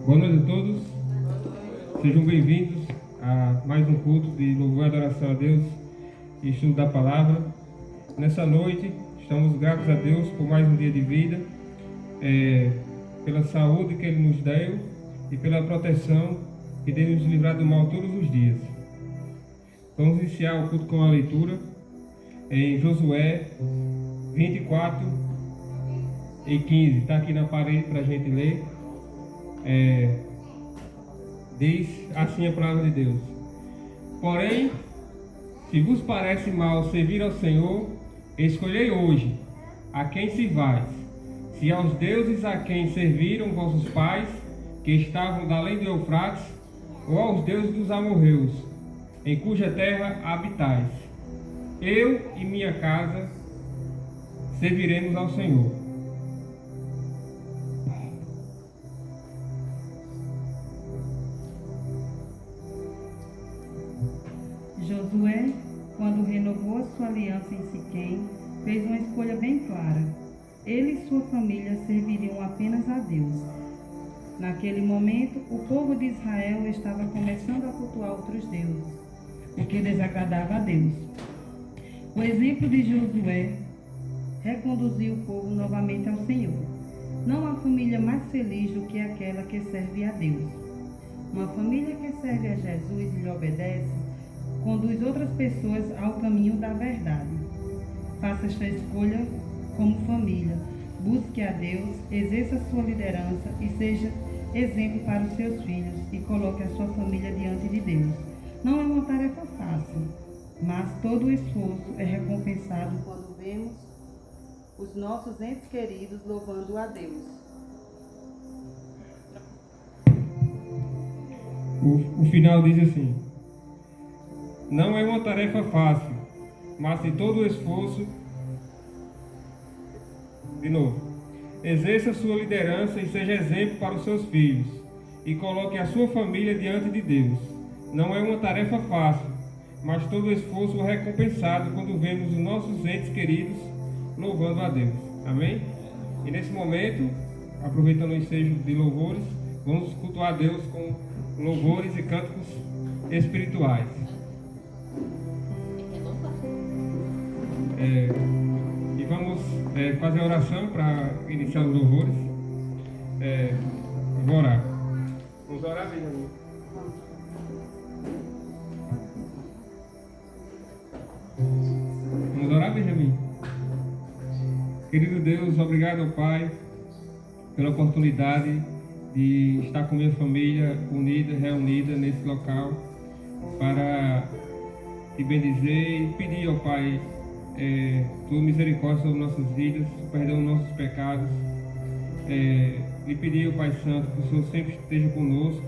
Boa noite a todos, sejam bem-vindos a mais um culto de louvor e adoração a Deus e estudo da palavra. Nessa noite, estamos gratos a Deus por mais um dia de vida, pela saúde que Ele nos deu e pela proteção que tem nos livrado do mal todos os dias. Vamos iniciar o culto com a leitura em Josué 24 e 15, está aqui na parede para a gente ler. Diz assim a palavra de Deus: porém, se vos parece mal servir ao Senhor, escolhei hoje a quem sirvais, se aos deuses a quem serviram vossos pais, que estavam da além do Eufrates, ou aos deuses dos amorreus, em cuja terra habitais. Eu e minha casa serviremos ao Senhor. Josué, quando renovou a sua aliança em Siquém, fez uma escolha bem clara. Ele e sua família serviriam apenas a Deus. Naquele momento, o povo de Israel estava começando a cultuar outros deuses, o que desagradava a Deus. O exemplo de Josué reconduziu o povo novamente ao Senhor. Não há família mais feliz do que aquela que serve a Deus. Uma família que serve a Jesus e lhe obedece conduz outras pessoas ao caminho da verdade. Faça esta escolha como família. Busque a Deus, exerça sua liderança e seja exemplo para os seus filhos e coloque a sua família diante de Deus. Não é uma tarefa fácil, mas todo o esforço é recompensado quando vemos os nossos entes queridos louvando a Deus. O final diz assim: não é uma tarefa fácil, mas se todo o esforço... De novo. Exerça sua liderança e seja exemplo para os seus filhos, e coloque a sua família diante de Deus. Não é uma tarefa fácil, mas todo o esforço é recompensado quando vemos os nossos entes queridos louvando a Deus. Amém? E nesse momento, aproveitando o ensejo de louvores, vamos cultuar a Deus com louvores e cânticos espirituais. E vamos fazer a oração para iniciar os louvores. Vou orar. Vamos orar, Benjamin. Vamos orar, Benjamin. Querido Deus, obrigado, Pai, pela oportunidade de estar com minha família unida, reunida nesse local, para te bendizer e pedir, ó Pai, tua misericórdia sobre nossas vidas, perdão dos nossos pecados, e pedir, ó Pai Santo, que o Senhor sempre esteja conosco,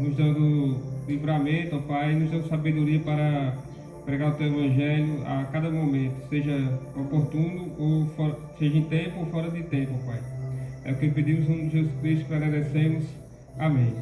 nos dando livramento, ó Pai, nos dando sabedoria para pregar o teu evangelho a cada momento, seja oportuno ou seja em tempo ou fora de tempo, ó Pai. É o que pedimos no nome de Jesus Cristo, que agradecemos. Amém.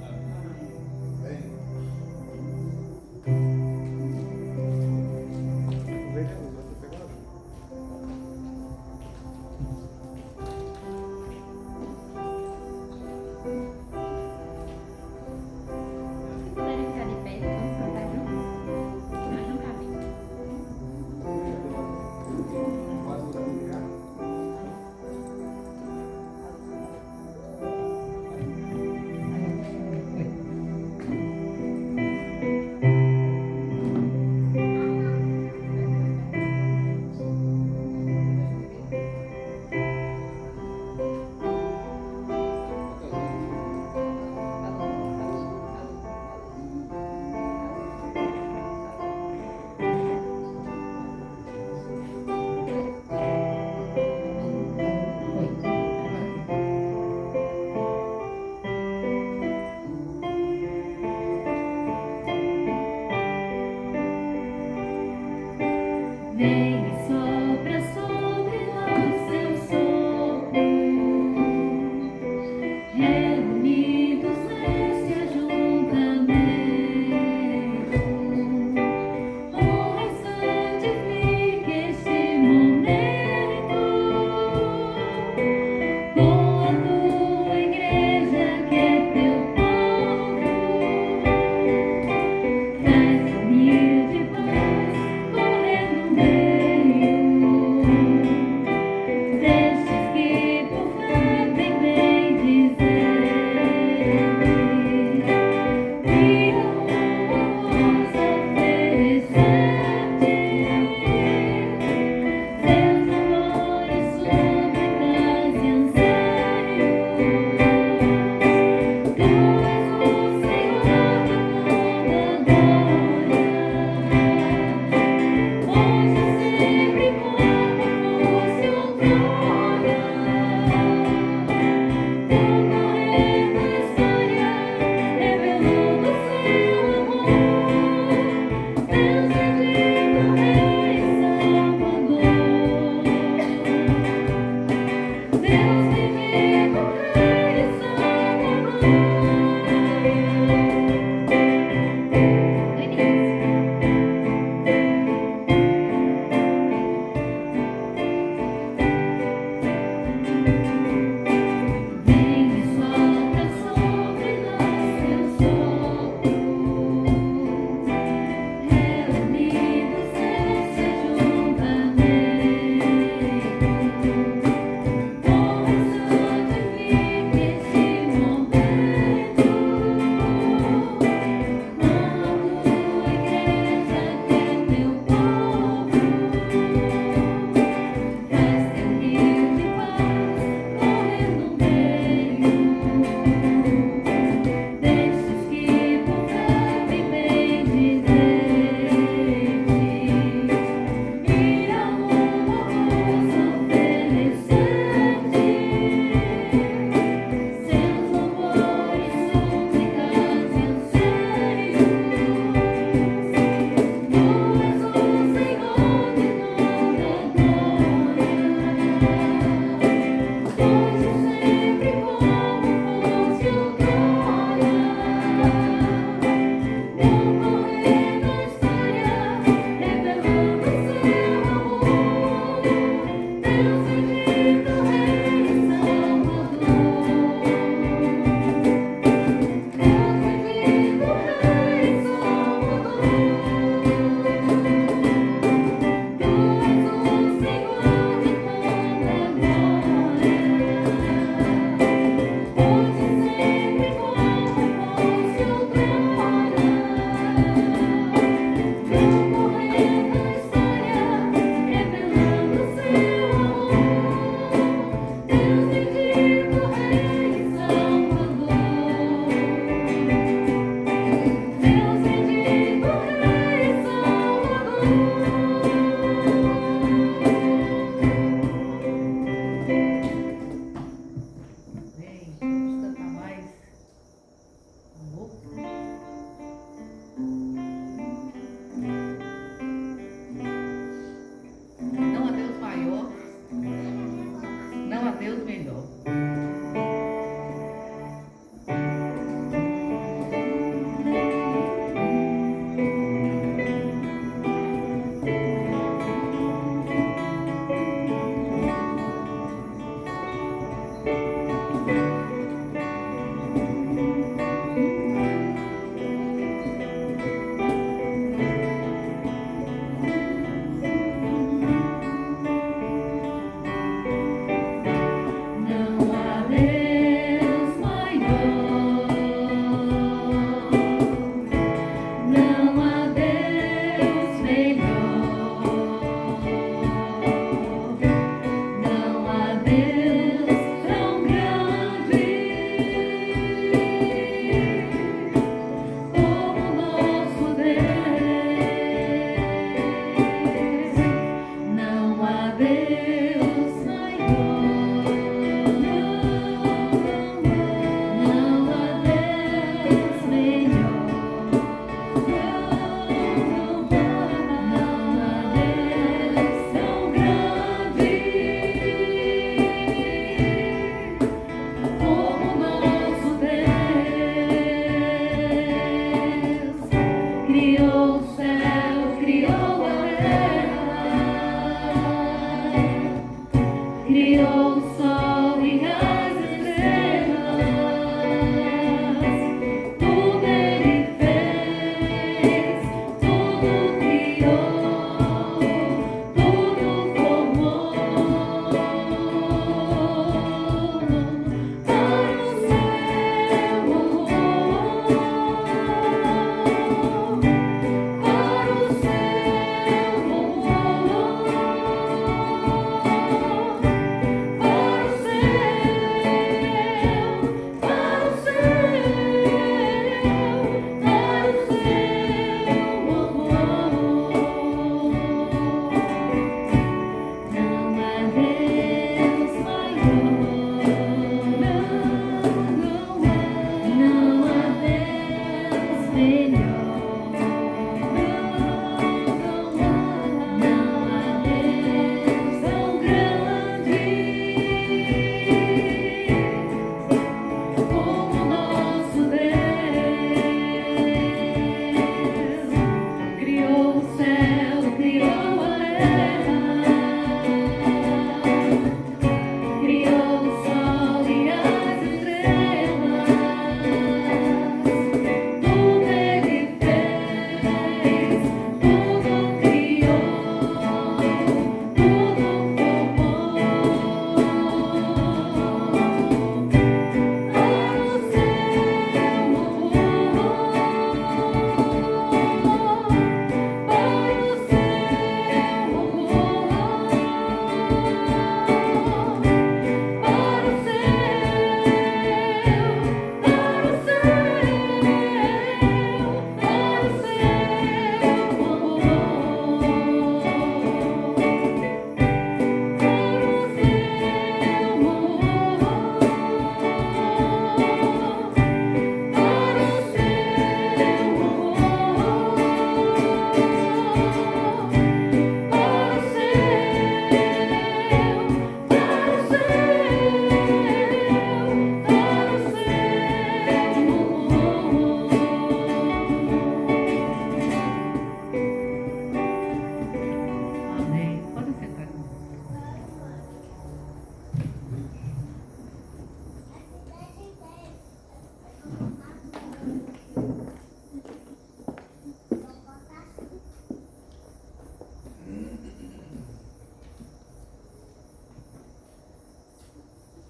Deus me vê correr.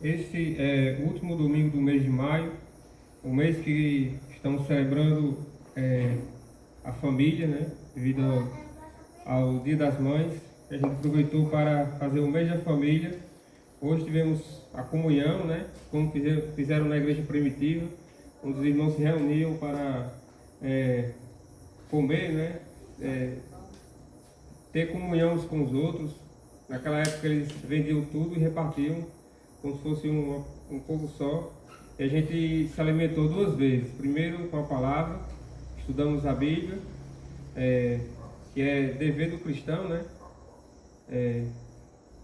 Esse é o último domingo do mês de maio, o mês que estamos celebrando a família, né? Devido ao Dia das Mães. A gente aproveitou para fazer o mês da família. Hoje tivemos a comunhão, né? Como fizeram na igreja primitiva, onde os irmãos se reuniam para comer, né? Ter comunhão uns com os outros. Naquela época eles vendiam tudo e repartiam como se fosse um povo só. E a gente se alimentou duas vezes. Primeiro com a palavra, estudamos a Bíblia, que é dever do cristão, né?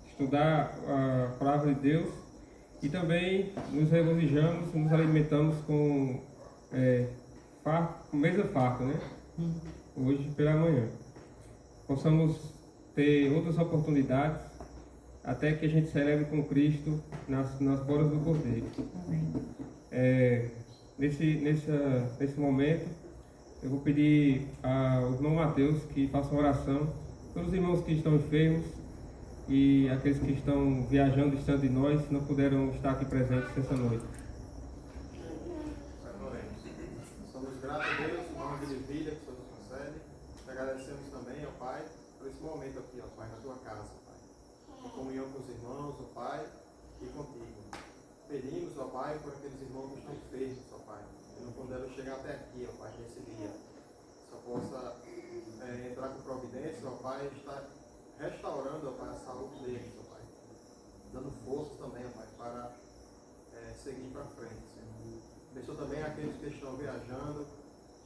Estudar a palavra de Deus. E também nos regozijamos, nos alimentamos com mesa farta, né? Hoje pela manhã. Possamos ter outras oportunidades até que a gente celebre com Cristo nas bodas do Cordeiro. Nesse momento, eu vou pedir ao irmão Mateus que faça uma oração pelos irmãos que estão enfermos e aqueles que estão viajando distante de nós, não puderam estar aqui presentes essa noite. Somos gratos a Deus por uma vida de vida que o Senhor nos concede. Te agradecemos também, ó Pai, por esse momento aqui, ó Pai, na tua casa, Pai. Em comunhão com os irmãos, ó Pai, e contigo. Pedimos, ó Pai, por aqueles irmãos que estão enfermos, ó Pai, que não puderam chegar até aqui, ó Pai, nesse dia. Só possa entrar com providência, ó Pai, e estar restaurando, ó Pai, a saúde deles, ó Pai. Dando forças também, ó Pai, para seguir para frente, Senhor. Abençoa também aqueles que estão viajando,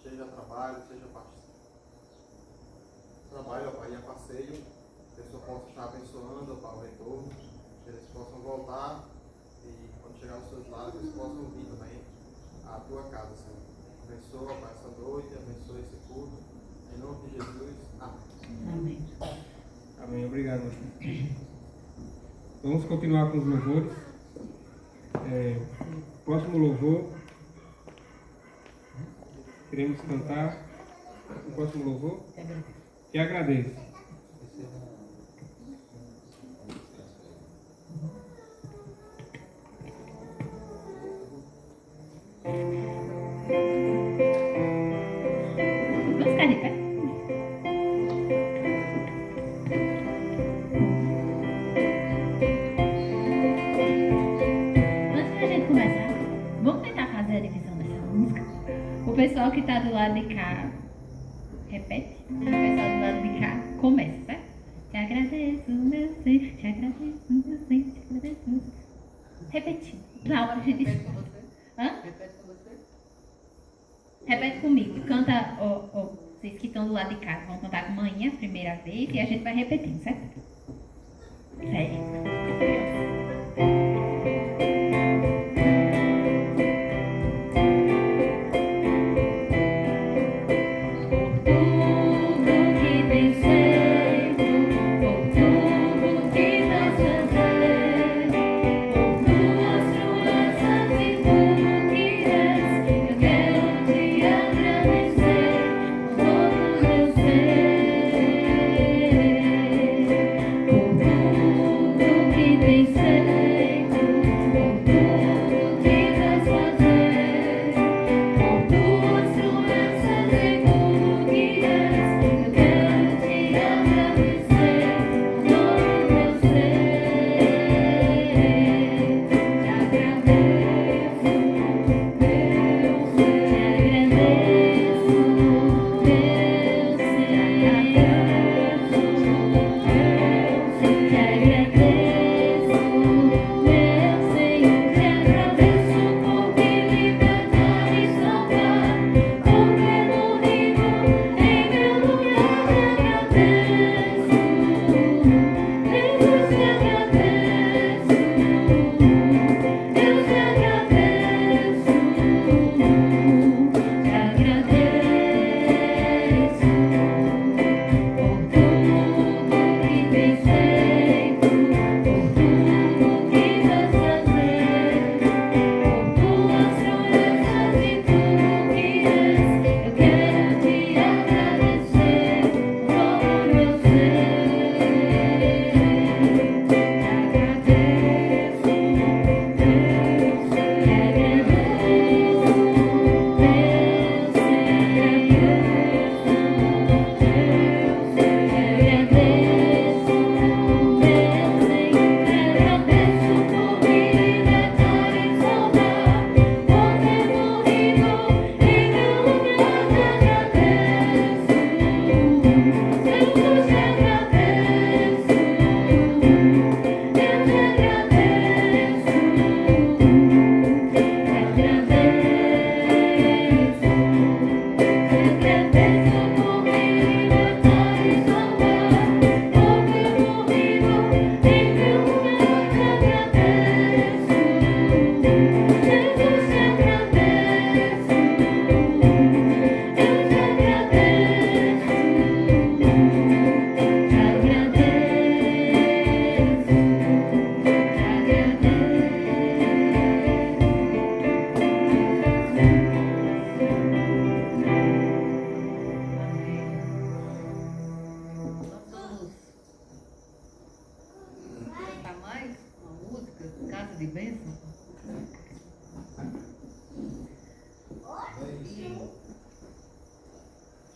seja a trabalho, seja a trabalho, ó Pai, e a passeio. Que a pessoa possa estar abençoando, ó Pai, o retorno. Que eles possam voltar e quando chegar aos seus lados, eles possam vir também à tua casa, Senhor. Abençoa, ó Pai, essa noite, abençoa esse culto. Em nome de Jesus. Amém. Amém. Amém. Obrigado, meu filho. Vamos continuar com os louvores. Próximo louvor. Queremos cantar o próximo louvor. Que agradeço. Vamos ficar de pé. Antes da gente começar, vamos tentar fazer a divisão dessa música. O pessoal que está do lado de cá, repete. O pessoal do lado de cá, começa, certo? Te agradeço, meu Senhor, te agradeço, meu Senhor, te agradeço. Repetindo. Na hora a gente diz. Hã? Repete comigo. Canta, vocês que estão do lado de cá vão cantar com manhã a primeira vez e a gente vai repetindo, certo? Certo.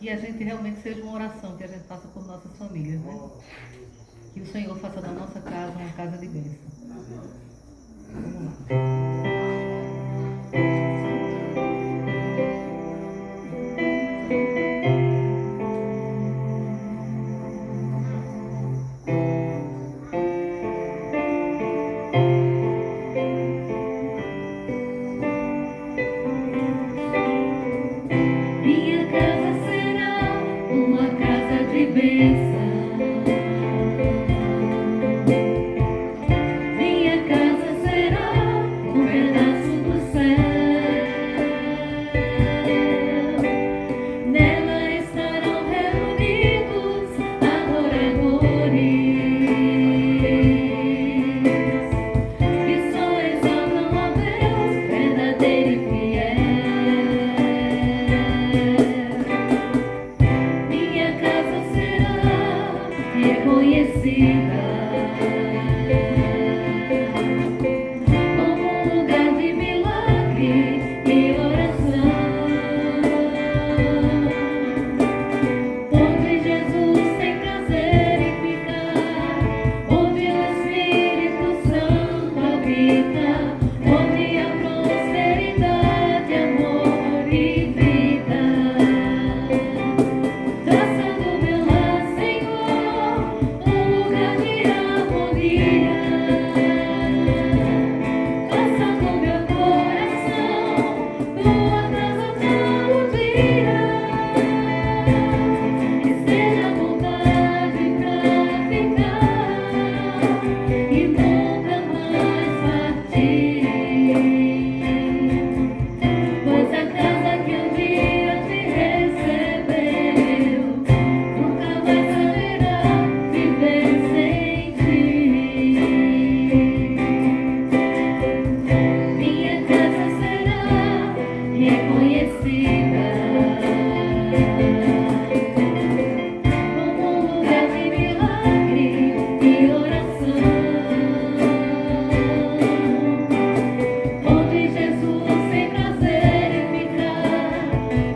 e a gente realmente seja uma oração que a gente faça por nossas famílias, né? Que o Senhor faça da nossa casa uma casa de bênção. Vamos lá. Minha casa será uma casa de bênção. Minha casa será um pedaço do céu. Nela estarão reunidos adoradores que só exaltam a Deus verdadeiro e fiel. Minha casa será reconhecida como um lugar de milagre e oração, onde Jesus tem prazer em ficar, onde o Espírito Santo habita, onde há prosperidade, amor e vida. Faça do meu lar, Senhor, um lugar de harmonia. Faça do meu coração tua casa todo dia. Esteja à vontade pra ficar e nunca mais partir. Pois a casa que um dia te recebeu nunca mais saberá viver sem ti. Minha casa será reconhecida como um lugar de milagre e oração, onde Jesus tem prazer em ficar,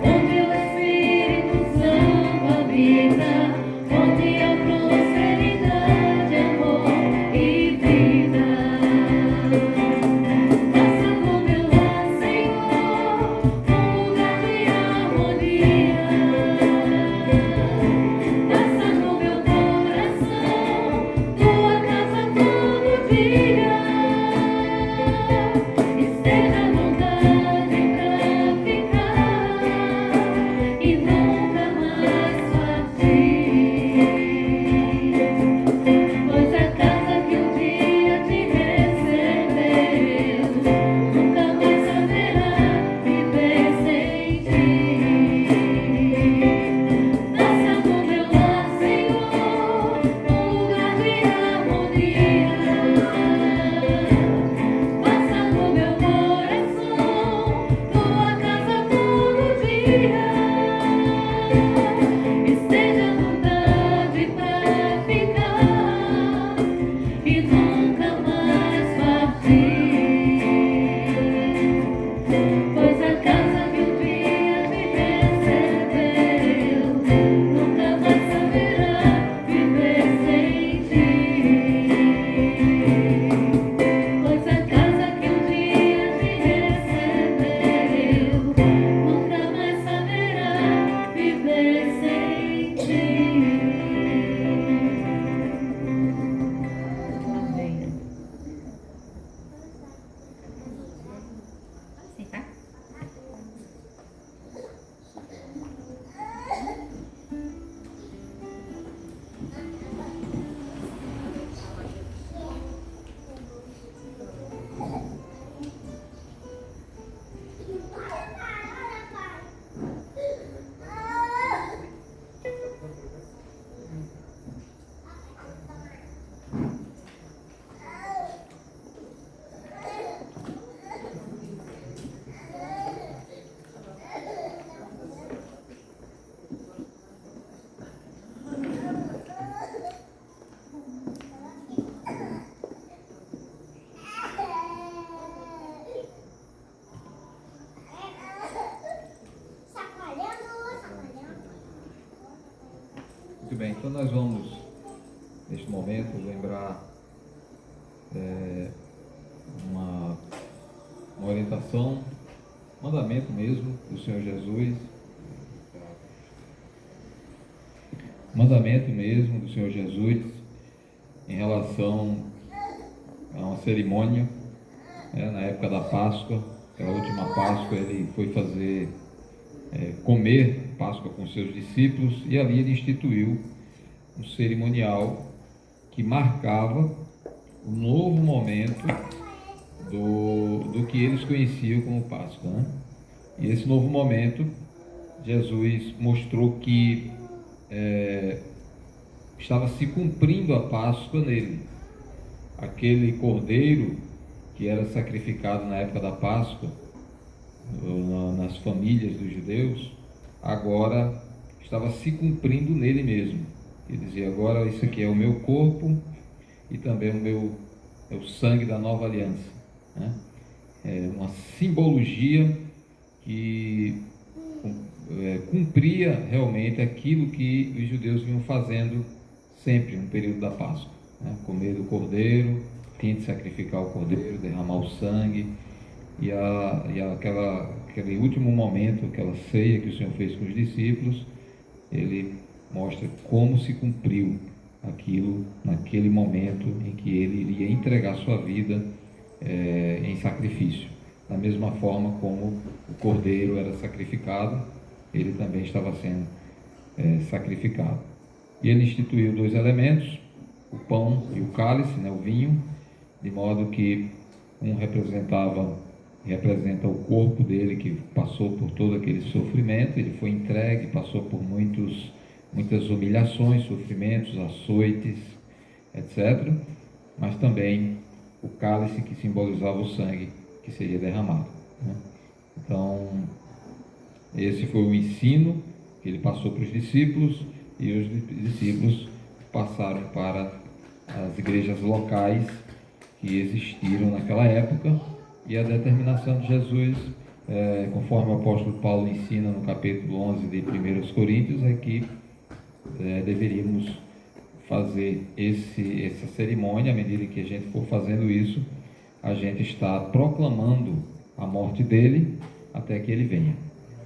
onde o Espírito Santo habita, onde há prosperidade, amor e vida. Faça do meu lar, Senhor, um lugar de harmonia. Faça do meu coração tua casa todo dia. Esteja à vontade pra ficar e nunca mais partir. Pois a casa que um dia te recebeu nunca mais saberá viver sem ti. Faça do meu lar, Senhor, um lugar de harmonia. Faça do meu coração tua casa todo dia. Esteja à vontade pra ficar e nunca mais partir. Pois a casa que um dia te recebeu nunca mais saberá viver sem ti. Pois a casa que um dia te recebeu nunca mais saberá Muito bem, então nós vamos, neste momento, lembrar uma orientação, mandamento mesmo do Senhor Jesus, mandamento mesmo do Senhor Jesus em relação a uma cerimônia, na época da Páscoa, aquela última Páscoa, ele foi fazer comer Páscoa com seus discípulos, e ali ele instituiu um cerimonial que marcava o novo momento do que eles conheciam como Páscoa, né? E esse novo momento, Jesus mostrou que estava se cumprindo a Páscoa nele. Aquele cordeiro que era sacrificado na época da Páscoa, nas famílias dos judeus, agora estava se cumprindo nele mesmo. Ele dizia: agora isso aqui é o meu corpo e também o sangue da nova aliança, né? É uma simbologia que cumpria realmente aquilo que os judeus vinham fazendo sempre no período da Páscoa, né? Comer do cordeiro, tinha de sacrificar o cordeiro, derramar o sangue, e aquele último momento, aquela ceia que o Senhor fez com os discípulos, ele mostra como se cumpriu aquilo naquele momento em que ele iria entregar sua vida em sacrifício. Da mesma forma como o cordeiro era sacrificado, ele também estava sendo sacrificado. E ele instituiu 2 elementos, o pão e o cálice, né, o vinho, de modo que um representa o corpo dele, que passou por todo aquele sofrimento, ele foi entregue, passou por muitas humilhações, sofrimentos, açoites, etc. Mas também o cálice, que simbolizava o sangue que seria derramado, né? Então, esse foi o ensino que ele passou para os discípulos, e os discípulos passaram para as igrejas locais que existiram naquela época. E a determinação de Jesus, conforme o apóstolo Paulo ensina no capítulo 11 de 1 Coríntios, é que deveríamos fazer essa cerimônia. À medida que a gente for fazendo isso, a gente está proclamando a morte dele até que ele venha.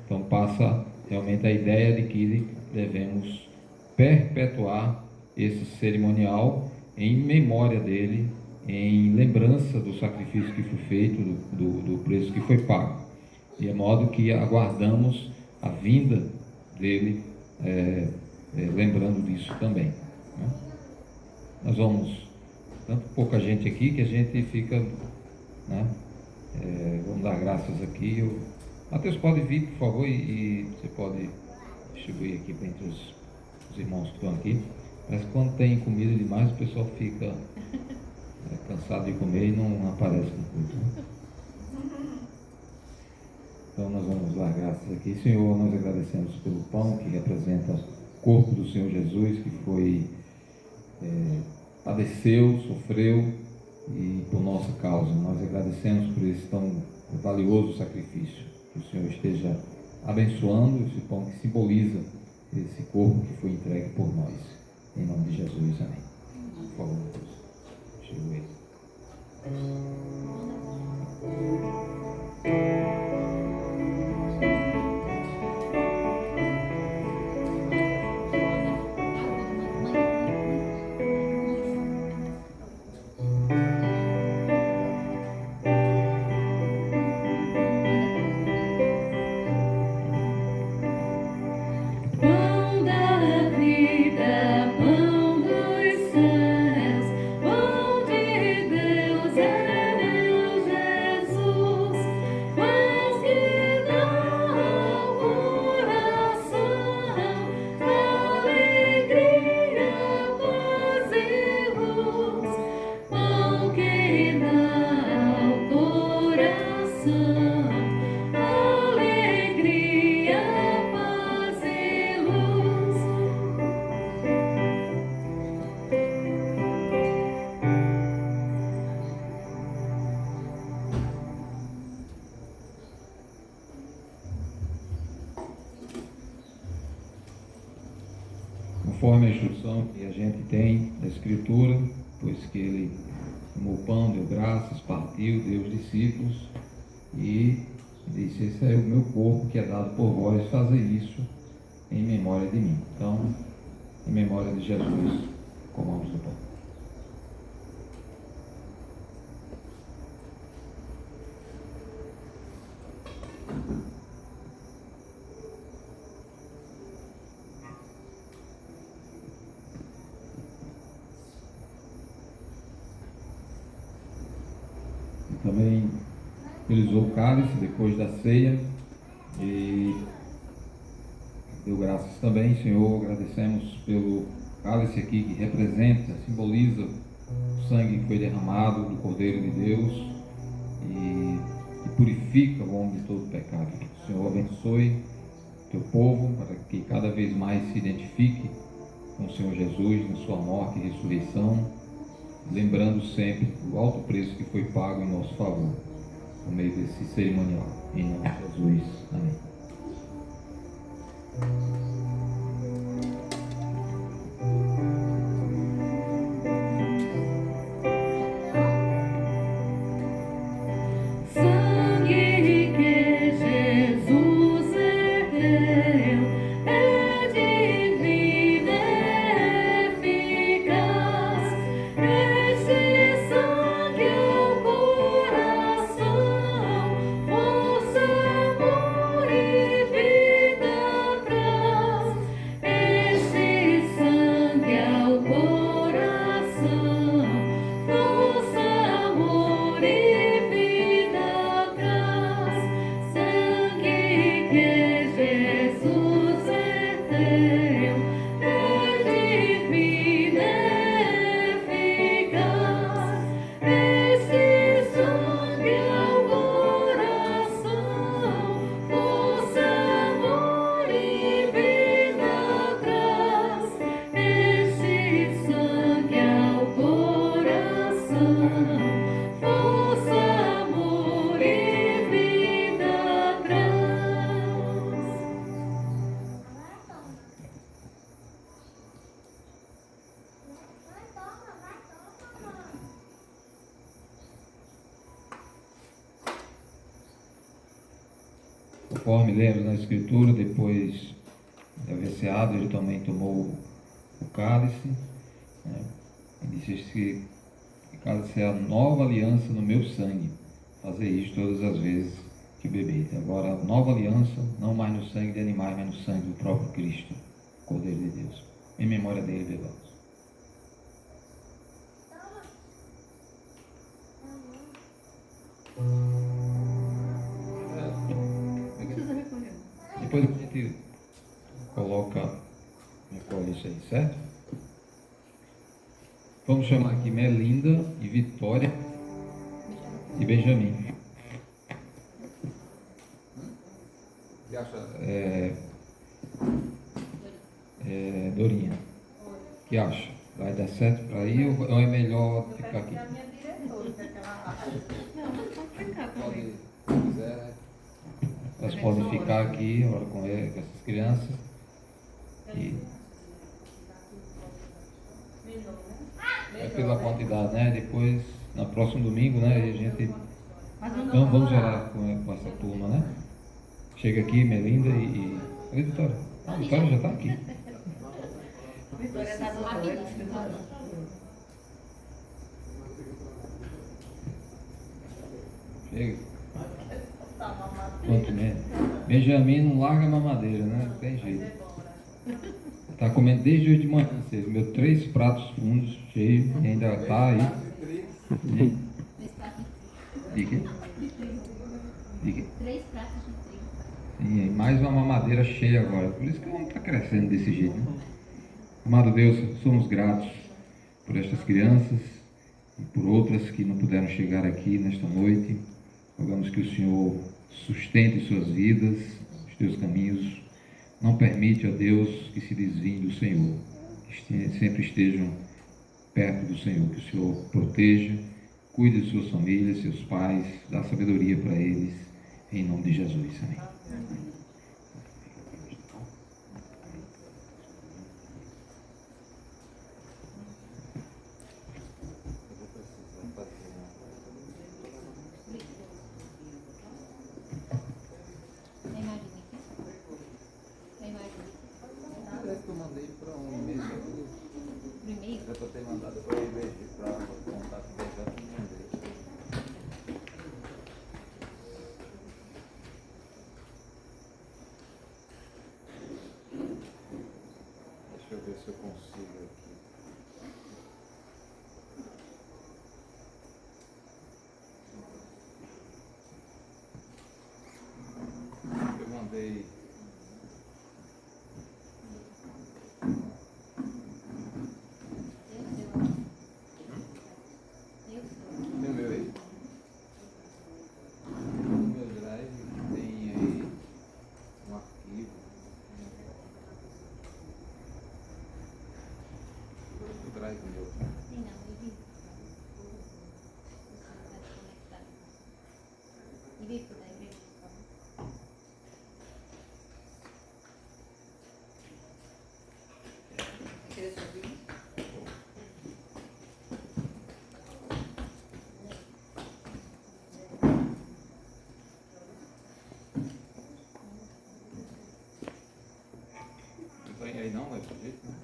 Então passa realmente a ideia de que devemos perpetuar esse cerimonial em memória dele, em lembrança do sacrifício que foi feito, do preço que foi pago, de modo que aguardamos a vinda dele, lembrando disso também, né? Nós vamos, tanto pouca gente aqui que a gente fica, né? Vamos dar graças aqui. Matheus, pode vir, por favor, e você pode distribuir aqui entre os irmãos que estão aqui. Mas quando tem comida demais, o pessoal fica cansado de comer e não aparece no culto, né? Então nós vamos dar graças aqui. Senhor, nós agradecemos pelo pão que representa o corpo do Senhor Jesus, que foi padeceu, sofreu, e por nossa causa. Nós agradecemos por esse tão valioso sacrifício. Que o Senhor esteja abençoando esse pão que simboliza esse corpo que foi entregue por nós. Em nome de Jesus, amém. Por favor, Deus. Chegou aí. Pão da vida, pão dos céus, pão de Deus é meu Jesus. conforme a instrução que a gente tem da Escritura, pois que ele tomou o pão, deu graças, partiu, deu os discípulos e disse: esse é o meu corpo que é dado por vós, fazer isso em memória de mim. Então, em memória de Jesus, comamos o pão. Também utilizou o cálice depois da ceia e deu graças também. Senhor, agradecemos pelo cálice aqui que representa, simboliza o sangue que foi derramado do Cordeiro de Deus e purifica o homem de todo pecado. Senhor, abençoe teu povo para que cada vez mais se identifique com o Senhor Jesus na sua morte e ressurreição, lembrando sempre do alto preço que foi pago em nosso favor, por meio desse cerimonial. Em nome de Jesus. Amém. Sangue que Jesus ergueu é divino e eficaz. Esse sangue é o coração, força, amor e vida traz. Esse sangue é o coração, força, amor e vida traz. Sangue que Jesus ergueu é divino e eficaz. Esse sangue é o coração, força, amor e vida traz. Esse sangue é o coração, força, amor e vida traz. Conforme lemos na Escritura, depois de haver ceado, ele também tomou o cálice, né? E disse que o cálice é a nova aliança no meu sangue. Fazer isso todas as vezes que beber. Agora, a nova aliança, não mais no sangue de animais, mas no sangue do próprio Cristo, Cordeiro de Deus. Em memória dele, bebamos. Precisa recolher. Depois a gente coloca, recolhe isso aí, certo? Vamos chamar aqui Melinda e Vitória e Benjamin. Dorinha, o que acha? Vai dar certo para ir ou é melhor ficar aqui? Não, pode ficar também. Se quiser, elas podem ficar aqui agora com essas crianças. E é pela quantidade, né? Depois, no próximo domingo, né? A gente. Então vamos orar com essa turma, né? Chega aqui, Melinda e. Oi, Vitória. Ah, a Vitória já está aqui. Vitória é da doutora. Chega. Quanto menos. Benjamin não larga a mamadeira, né? Não tem jeito. Tá comendo desde hoje de manhã, vocês. Meu 3 pratos fundos cheios e ainda tá aí. De quê? De quê? 3 pratos de trigo. Sim, e mais uma mamadeira cheia agora. Por isso que o homem está crescendo desse jeito, né? Amado Deus, somos gratos por estas crianças e por outras que não puderam chegar aqui nesta noite. Rogamos que o Senhor sustente suas vidas, os teus caminhos. Não permite, ó Deus, que se desviem do Senhor. Que sempre estejam perto do Senhor. Que o Senhor proteja, cuide de suas famílias, seus pais, dá sabedoria para eles. Em nome de Jesus. Amém. se eu consigo aqui. Eu mandei. Tem o meu aí? No meu drive tem aí um arquivo. O drive meu. Não tem aí não, mas do jeito, né?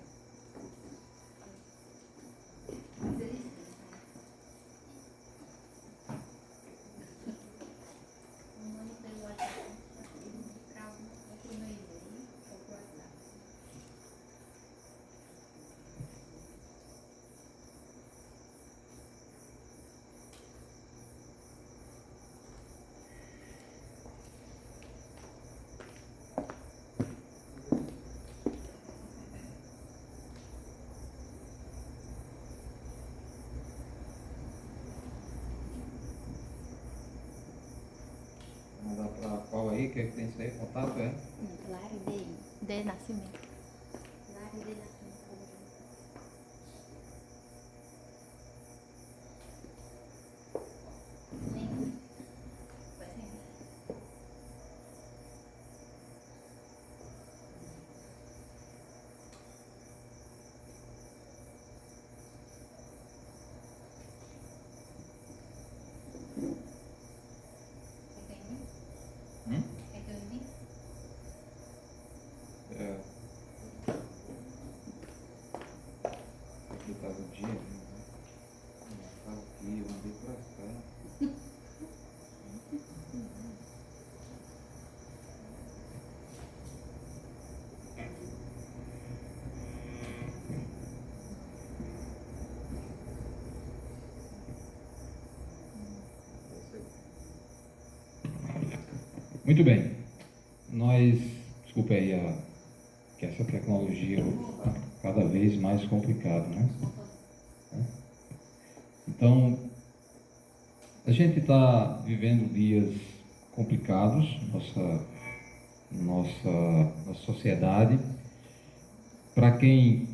Mandar pra qual aí? Que tem isso aí? Contato, é? Lara de Nascimento. Lara de Nascimento. Lembra? Vai lembrar. Hum? É que eu vi? É. Aqui estava o dia, né? Tá aqui, eu andei pra cá. Muito bem. Nós, desculpa aí que essa tecnologia está cada vez mais complicada, né? Então, a gente está vivendo dias complicados, nossa sociedade. Para quem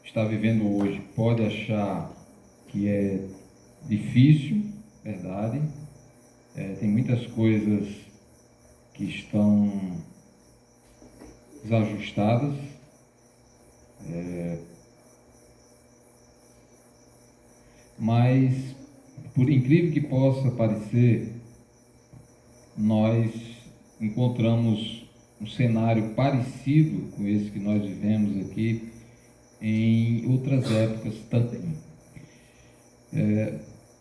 está vivendo hoje pode achar que é difícil, verdade. Tem muitas coisas que estão desajustadas. Mas, por incrível que possa parecer, nós encontramos um cenário parecido com esse que nós vivemos aqui em outras épocas também.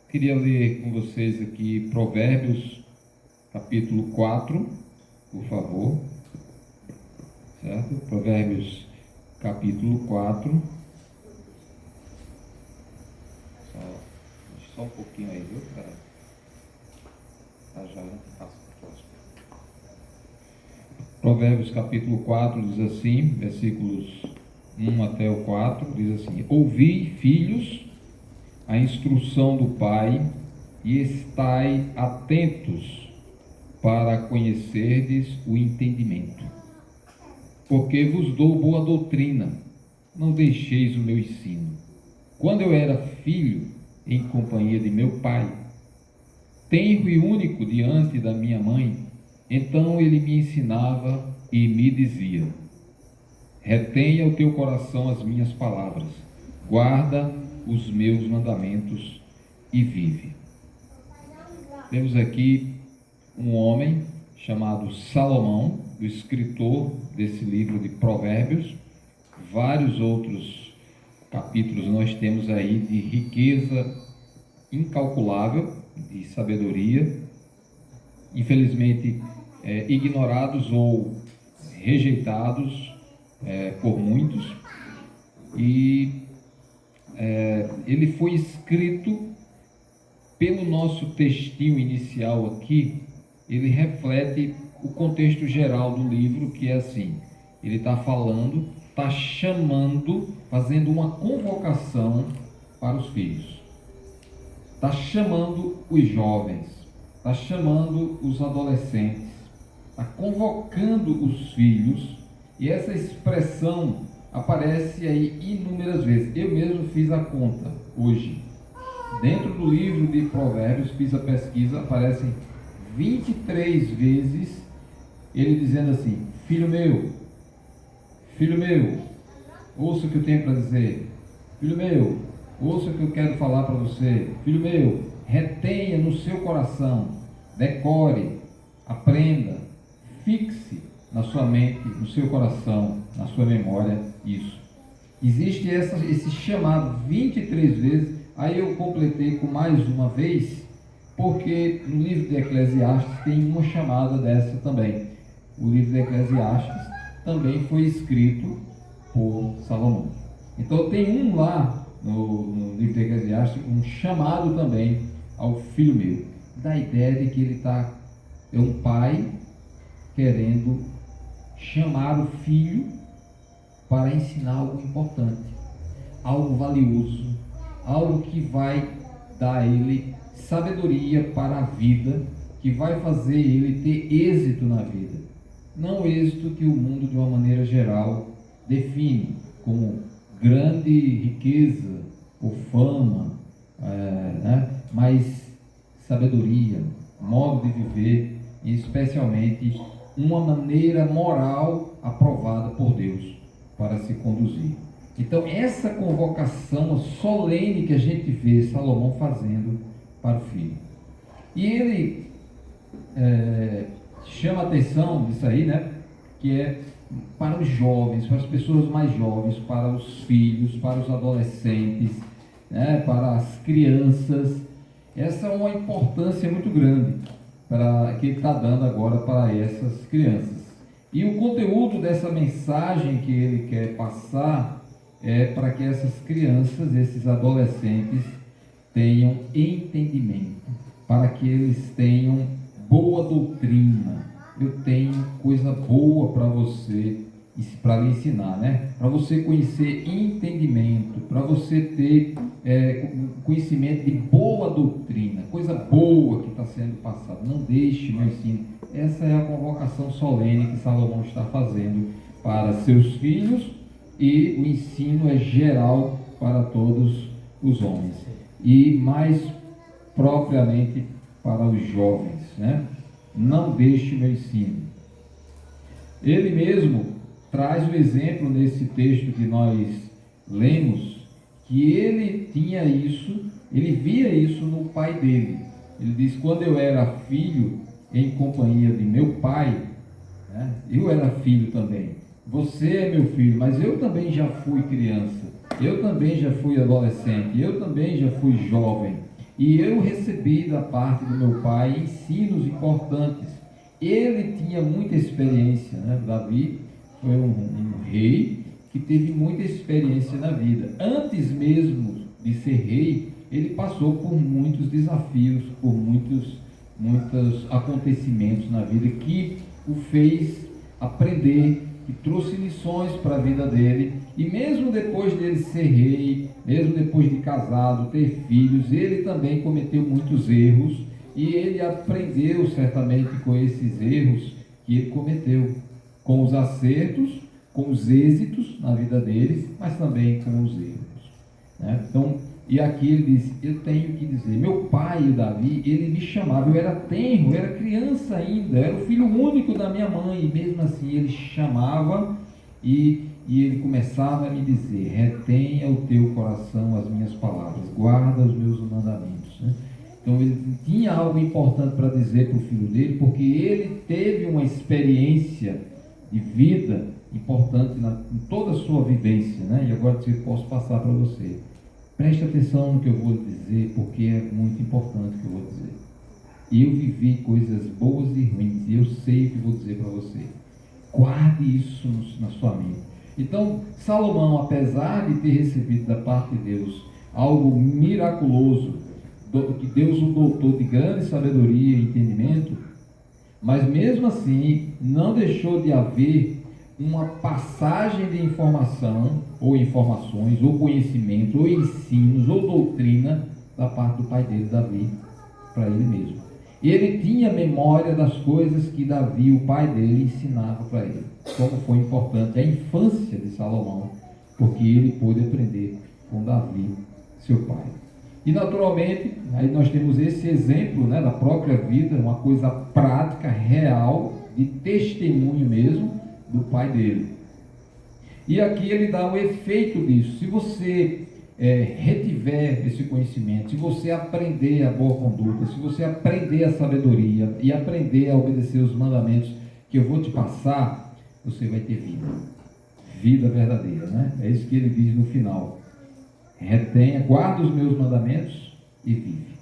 Queria ler com vocês aqui Provérbios, capítulo 4, por favor. Certo? Provérbios, capítulo 4. Só um pouquinho aí, viu? Para já passa para o próximo. Provérbios, capítulo 4, diz assim, versículos 1 até o 4, diz assim: Ouvi, filhos, a instrução do Pai, e estai atentos para conhecerdes o entendimento. Porque vos dou boa doutrina, não deixeis o meu ensino. Quando eu era filho, em companhia de meu pai, tenro e único diante da minha mãe, então ele me ensinava e me dizia: retenha o teu coração as minhas palavras, guarda os meus mandamentos e vive. Temos aqui um homem chamado Salomão, o escritor desse livro de Provérbios. Vários outros capítulos nós temos aí de riqueza incalculável, de sabedoria, infelizmente ignorados ou rejeitados por muitos, e ele foi escrito pelo nosso textinho inicial aqui. Ele reflete o contexto geral do livro, que é assim: ele está falando, está chamando, fazendo uma convocação para os filhos, está chamando os jovens, está chamando os adolescentes, está convocando os filhos, e essa expressão aparece aí inúmeras vezes. Eu mesmo fiz a conta hoje. Dentro do livro de Provérbios, fiz a pesquisa, aparecem 23 vezes ele dizendo assim: filho meu, ouça o que eu tenho para dizer. Filho meu, ouça o que eu quero falar para você. Filho meu, retenha no seu coração, decore, aprenda, fixe na sua mente, no seu coração, na sua memória isso. Existe esse chamado 23 vezes. Aí eu completei com mais uma vez, porque no livro de Eclesiastes tem uma chamada dessa também. O livro de Eclesiastes também foi escrito por Salomão. Então tem um lá no livro de Eclesiastes, um chamado também ao filho meu, da ideia de que ele é um pai querendo chamar o filho para ensinar algo importante, algo valioso, algo que vai dar a ele sabedoria para a vida, que vai fazer ele ter êxito na vida. Não o êxito que o mundo, de uma maneira geral, define como grande riqueza ou fama, mas sabedoria, modo de viver, e especialmente uma maneira moral aprovada por Deus para se conduzir. Então, essa convocação solene que a gente vê Salomão fazendo para o filho. E ele chama a atenção disso aí, né? Que é para os jovens, para as pessoas mais jovens, para os filhos, para os adolescentes, né? Para as crianças. Essa é uma importância muito grande que ele está dando agora para essas crianças. E o conteúdo dessa mensagem que ele quer passar é para que essas crianças, esses adolescentes, tenham entendimento, para que eles tenham boa doutrina. Eu tenho coisa boa para você, para lhe ensinar, né? Para você conhecer entendimento, para você ter conhecimento de boa doutrina, coisa boa que está sendo passada. Não deixe meu ensino. Essa é a convocação solene que Salomão está fazendo para seus filhos, e o ensino é geral para todos os homens, e mais propriamente para os jovens, né? Não deixe meu ensino. Ele mesmo traz o exemplo nesse texto que nós lemos, que ele tinha isso, ele via isso no pai dele. Ele diz: quando eu era filho em companhia de meu pai, né? Eu era filho também. Você é meu filho, mas eu também já fui criança, eu também já fui adolescente, eu também já fui jovem, e eu recebi da parte do meu pai ensinos importantes. Ele tinha muita experiência, né? Davi foi um rei que teve muita experiência na vida. Antes mesmo de ser rei, ele passou por muitos desafios, por muitos acontecimentos na vida que o fez aprender, que trouxe lições para a vida dele. E mesmo depois dele ser rei, mesmo depois de casado, ter filhos, ele também cometeu muitos erros, e ele aprendeu certamente com esses erros que ele cometeu, com os acertos, com os êxitos na vida dele, mas também com os erros, né? Então, e aqui ele diz: eu tenho que dizer, meu pai, o Davi, ele me chamava, eu era tenro, eu era criança ainda, eu era o filho único da minha mãe, e mesmo assim ele chamava, e ele começava a me dizer: retenha o teu coração as minhas palavras, guarda os meus mandamentos, né? Então ele tinha algo importante para dizer para o filho dele, porque ele teve uma experiência de vida importante em toda a sua vivência, né? E agora eu posso passar para você. Preste atenção no que eu vou dizer, porque é muito importante o que eu vou dizer. Eu vivi coisas boas e ruins, e eu sei o que vou dizer para você. Guarde isso na sua mente. Então, Salomão, apesar de ter recebido da parte de Deus algo miraculoso, que Deus o dotou de grande sabedoria e entendimento, mas mesmo assim não deixou de haver uma passagem de informação, ou informações, ou conhecimento, ou ensinos, ou doutrina da parte do pai dele, Davi, para ele mesmo. E ele tinha memória das coisas que Davi, o pai dele, ensinava para ele. Como foi importante a infância de Salomão, porque ele pôde aprender com Davi, seu pai. E naturalmente, aí nós temos esse exemplo, né, da própria vida, uma coisa prática, real, de testemunho mesmo, do pai dele. E aqui ele dá o efeito disso. Se você retiver esse conhecimento, se você aprender a boa conduta, se você aprender a sabedoria e aprender a obedecer os mandamentos que eu vou te passar, você vai ter vida. Vida verdadeira, né? É isso que ele diz no final. Retenha, guarda os meus mandamentos e vive.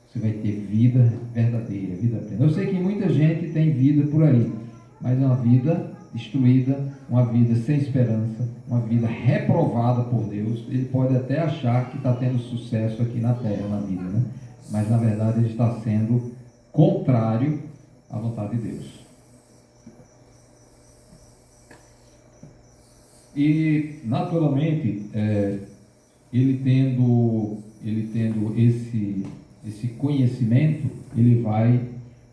Você vai ter vida verdadeira, vida plena. Eu sei que muita gente tem vida por aí, mas é uma vida destruída, uma vida sem esperança, uma vida reprovada por Deus. Ele pode até achar que está tendo sucesso aqui na terra, na vida, né? Mas na verdade ele está sendo contrário à vontade de Deus. E naturalmente, ele tendo esse conhecimento, ele vai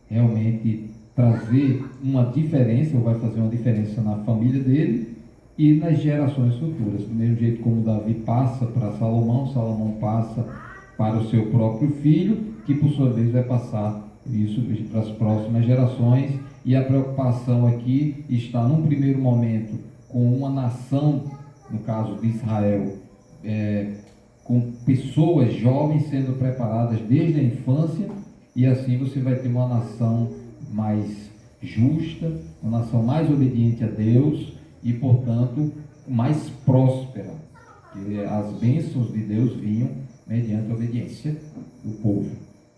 realmente trazer uma diferença, ou vai fazer uma diferença na família dele e nas gerações futuras. Do mesmo jeito como Davi passa para Salomão, Salomão passa para o seu próprio filho, que por sua vez vai passar isso para as próximas gerações. E a preocupação aqui está, num primeiro momento, com uma nação, no caso de Israel, com pessoas jovens sendo preparadas desde a infância, e assim você vai ter uma nação mais justa, uma nação mais obediente a Deus e, portanto, mais próspera, que as bênçãos de Deus vinham mediante a obediência do povo.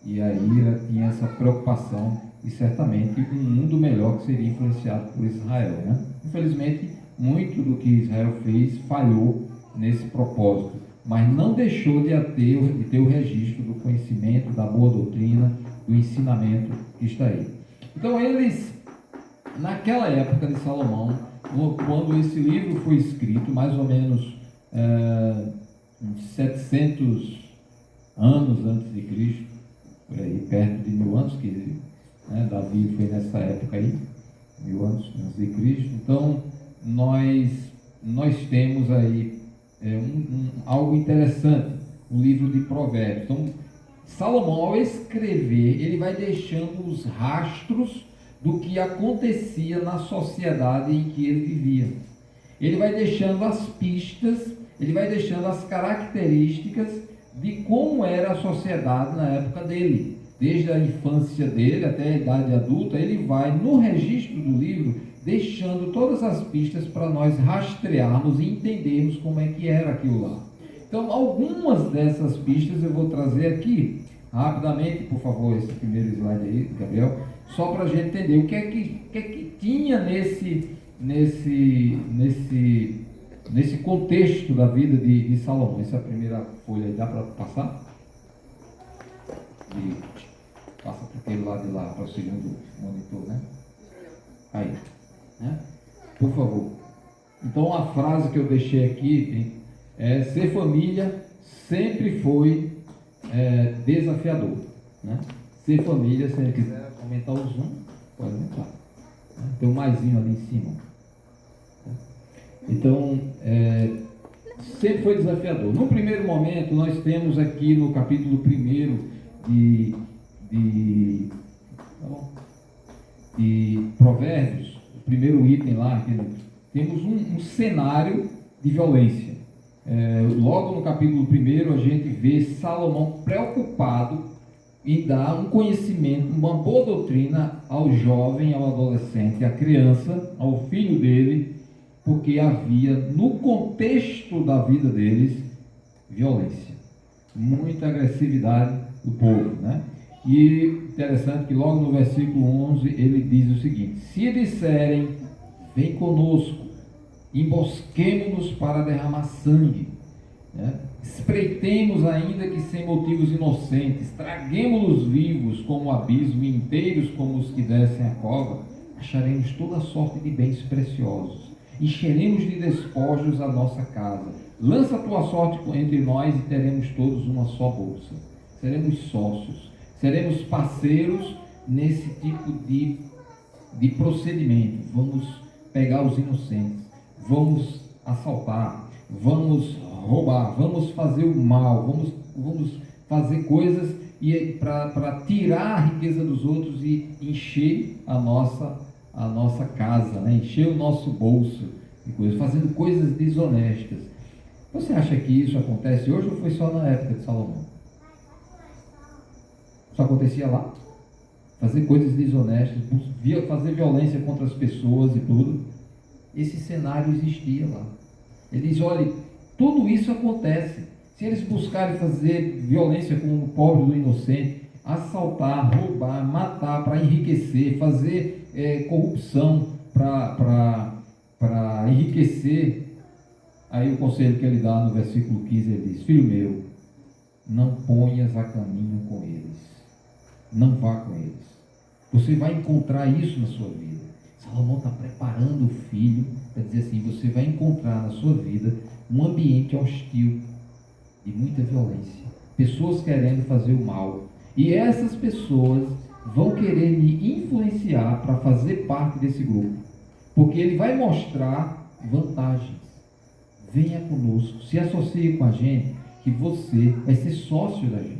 E aí ela tinha essa preocupação e certamente um mundo melhor que seria influenciado por Israel, né? Infelizmente, muito do que Israel fez falhou nesse propósito, mas não deixou de ter o registro do conhecimento, da boa doutrina, do ensinamento que está aí. Então eles, naquela época de Salomão, quando esse livro foi escrito, mais ou menos 700 anos antes de Cristo, por aí, perto de 1000 anos, que Davi foi nessa época aí, 1000 anos antes de Cristo. Então nós temos aí algo interessante, o livro de Provérbios. Então, Salomão, ao escrever, ele vai deixando os rastros do que acontecia na sociedade em que ele vivia. Ele vai deixando as pistas, ele vai deixando as características de como era a sociedade na época dele. Desde a infância dele até a idade adulta, ele vai, no registro do livro, deixando todas as pistas para nós rastrearmos e entendermos como é que era aquilo lá. Então, algumas dessas pistas eu vou trazer aqui, rapidamente, por favor, esse primeiro slide aí, Gabriel, só para a gente entender o que é que tinha nesse contexto da vida de Salomão. Essa é a primeira folha aí, dá para passar? E passa para aquele lado de lá, para o segundo monitor, né? Aí, né? Por favor. Então, a frase que eu deixei aqui ser família sempre foi desafiador, né? Ser família, se ele quiser aumentar o zoom, pode aumentar, né? Tem um maisinho ali em cima. Então, sempre foi desafiador. No primeiro momento, nós temos aqui no capítulo 1 de Provérbios, o primeiro item lá, temos um cenário de violência. Logo no capítulo 1 a gente vê Salomão preocupado em dar um conhecimento, uma boa doutrina ao jovem, ao adolescente, à criança, ao filho dele, porque havia no contexto da vida deles violência, muita agressividade do povo, né? E interessante que logo no versículo 11 ele diz o seguinte: se disserem, vem conosco, embosquemo-nos para derramar sangue, né? Espreitemos ainda que sem motivos inocentes, traguemo-los vivos como o abismo, inteiros como os que descem a cova, acharemos toda sorte de bens preciosos, encheremos de despojos a nossa casa. Lança a tua sorte entre nós e teremos todos uma só bolsa. Seremos sócios, seremos parceiros nesse tipo de procedimento. Vamos pegar os inocentes, vamos assaltar, vamos roubar, vamos fazer o mal, vamos fazer coisas para tirar a riqueza dos outros e encher a nossa casa, né? Encher o nosso bolso de coisas, fazendo coisas desonestas. Você acha que isso acontece hoje ou foi só na época de Salomão? Só acontecia lá? Fazer coisas desonestas, fazer violência contra as pessoas e tudo. Esse cenário existia lá. Ele diz, olha, tudo isso acontece. Se eles buscarem fazer violência com o pobre do inocente, assaltar, roubar, matar para enriquecer, fazer corrupção para enriquecer, aí o conselho que ele dá no versículo 15, ele diz, filho meu, não ponhas a caminho com eles, não vá com eles. Você vai encontrar isso na sua vida. Salomão está preparando o filho para dizer assim, você vai encontrar na sua vida um ambiente hostil, de muita violência, pessoas querendo fazer o mal, e essas pessoas vão querer lhe influenciar para fazer parte desse grupo, porque ele vai mostrar vantagens. Venha conosco, se associe com a gente, que você vai ser sócio da gente.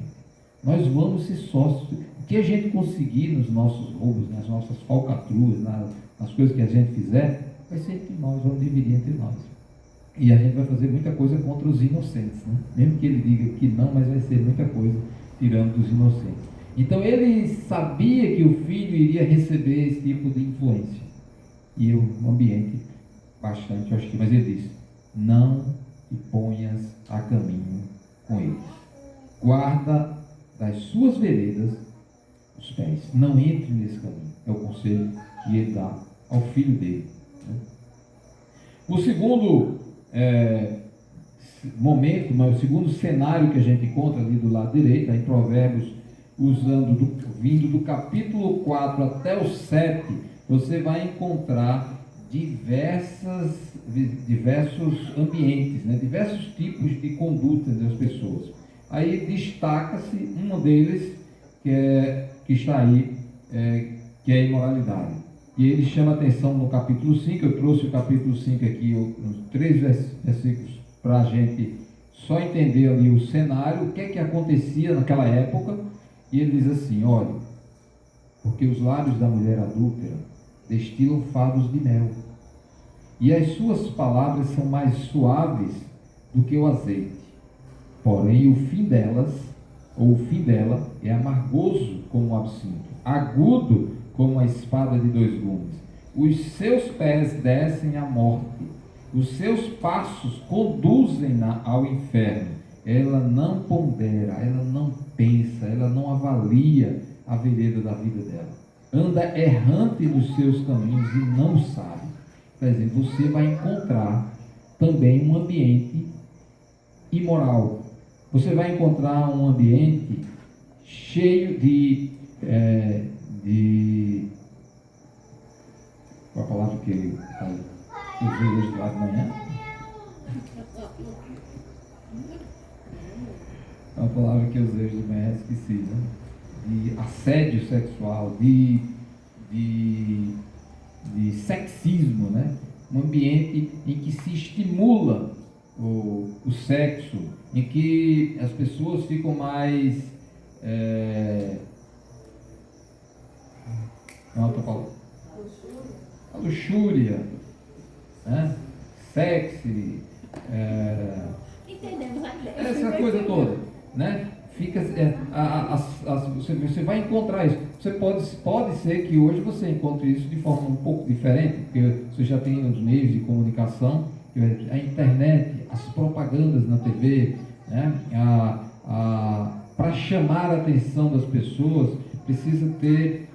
Nós vamos ser sócios. O que a gente conseguir nos nossos roubos, nas nossas falcatruas, nas coisas que a gente fizer, vai ser entre nós, vamos dividir entre nós. E a gente vai fazer muita coisa contra os inocentes, né? Mesmo que ele diga que não, mas vai ser muita coisa tirando dos inocentes. Então ele sabia que o filho iria receber esse tipo de influência. E um ambiente bastante hostil. Mas ele diz, não te ponhas a caminho com eles. Guarda das suas veredas os pés. Não entre nesse caminho. É o conselho que ele dá ao filho dele, né? O segundo momento, mas o segundo cenário que a gente encontra ali do lado direito, em Provérbios, vindo do capítulo 4 até o 7, você vai encontrar diversos ambientes, né? Diversos tipos de condutas das pessoas. Aí destaca-se um deles que está aí, que é a imoralidade. E ele chama atenção no capítulo 5, eu trouxe o capítulo 5 aqui, os 3 versículos, para a gente só entender ali o cenário, o que é que acontecia naquela época. E ele diz assim, olha, porque os lábios da mulher adúltera destilam favos de mel, e as suas palavras são mais suaves do que o azeite, porém o fim dela é amargoso como o absinto, agudo como a espada de 2 gumes. Os seus pés descem à morte, os seus passos conduzem-na ao inferno. Ela não pondera, ela não pensa, ela não avalia a vereda da vida dela. Anda errante nos seus caminhos e não sabe. Quer dizer, você vai encontrar também um ambiente imoral. Você vai encontrar um ambiente cheio qual a palavra que ele usou hoje lá de manhã? É uma palavra que eu usei hoje de manhã, esqueci, né? De assédio sexual, de sexismo, né? Um ambiente em que se estimula o sexo, em que as pessoas ficam mais a luxúria, né? Sexo, Entendemos a ideia. essa coisa toda, né? Fica, você vai encontrar isso. Pode ser que hoje você encontre isso de forma um pouco diferente, porque você já tem os meios de comunicação, a internet, as propagandas na TV, né? Para chamar a atenção das pessoas, precisa ter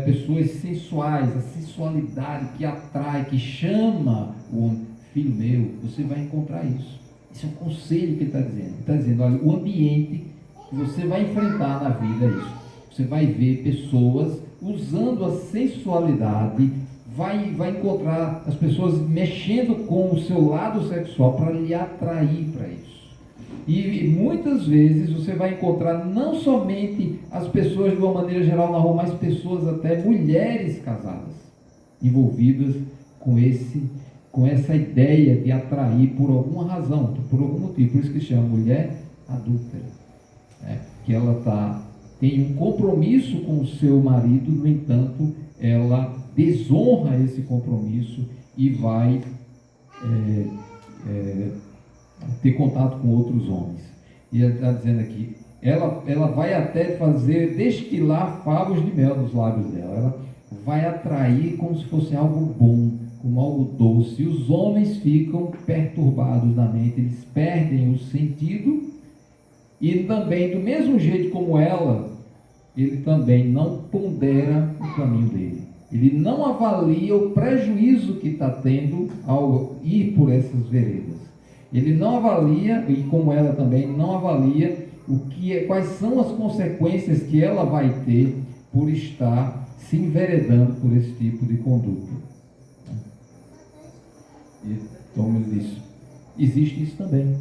pessoas sensuais, a sensualidade que atrai, que chama o homem. filho meu, você vai encontrar isso. Esse é o conselho que ele está dizendo. Ele está dizendo, olha, o ambiente que você vai enfrentar na vida é isso. Você vai ver pessoas usando a sensualidade, vai encontrar as pessoas mexendo com o seu lado sexual para lhe atrair para isso. E muitas vezes você vai encontrar não somente as pessoas de uma maneira geral na rua, mas pessoas até mulheres casadas envolvidas com essa ideia de atrair por alguma razão, por algum motivo. Por isso que se chama mulher adúltera, né? Que ela tem um compromisso com o seu marido, no entanto, ela desonra esse compromisso e vai ter contato com outros homens. E ele está dizendo aqui, ela vai até destilar favos de mel nos lábios dela. Ela vai atrair como se fosse algo bom, como algo doce. E os homens ficam perturbados na mente, eles perdem o sentido. E também, do mesmo jeito como ela, ele também não pondera o caminho dele. Ele não avalia o prejuízo que está tendo ao ir por essas veredas. Ele não avalia, e como ela também não avalia, quais são as consequências que ela vai ter por estar se enveredando por esse tipo de conduta. E como ele disse, existe isso também.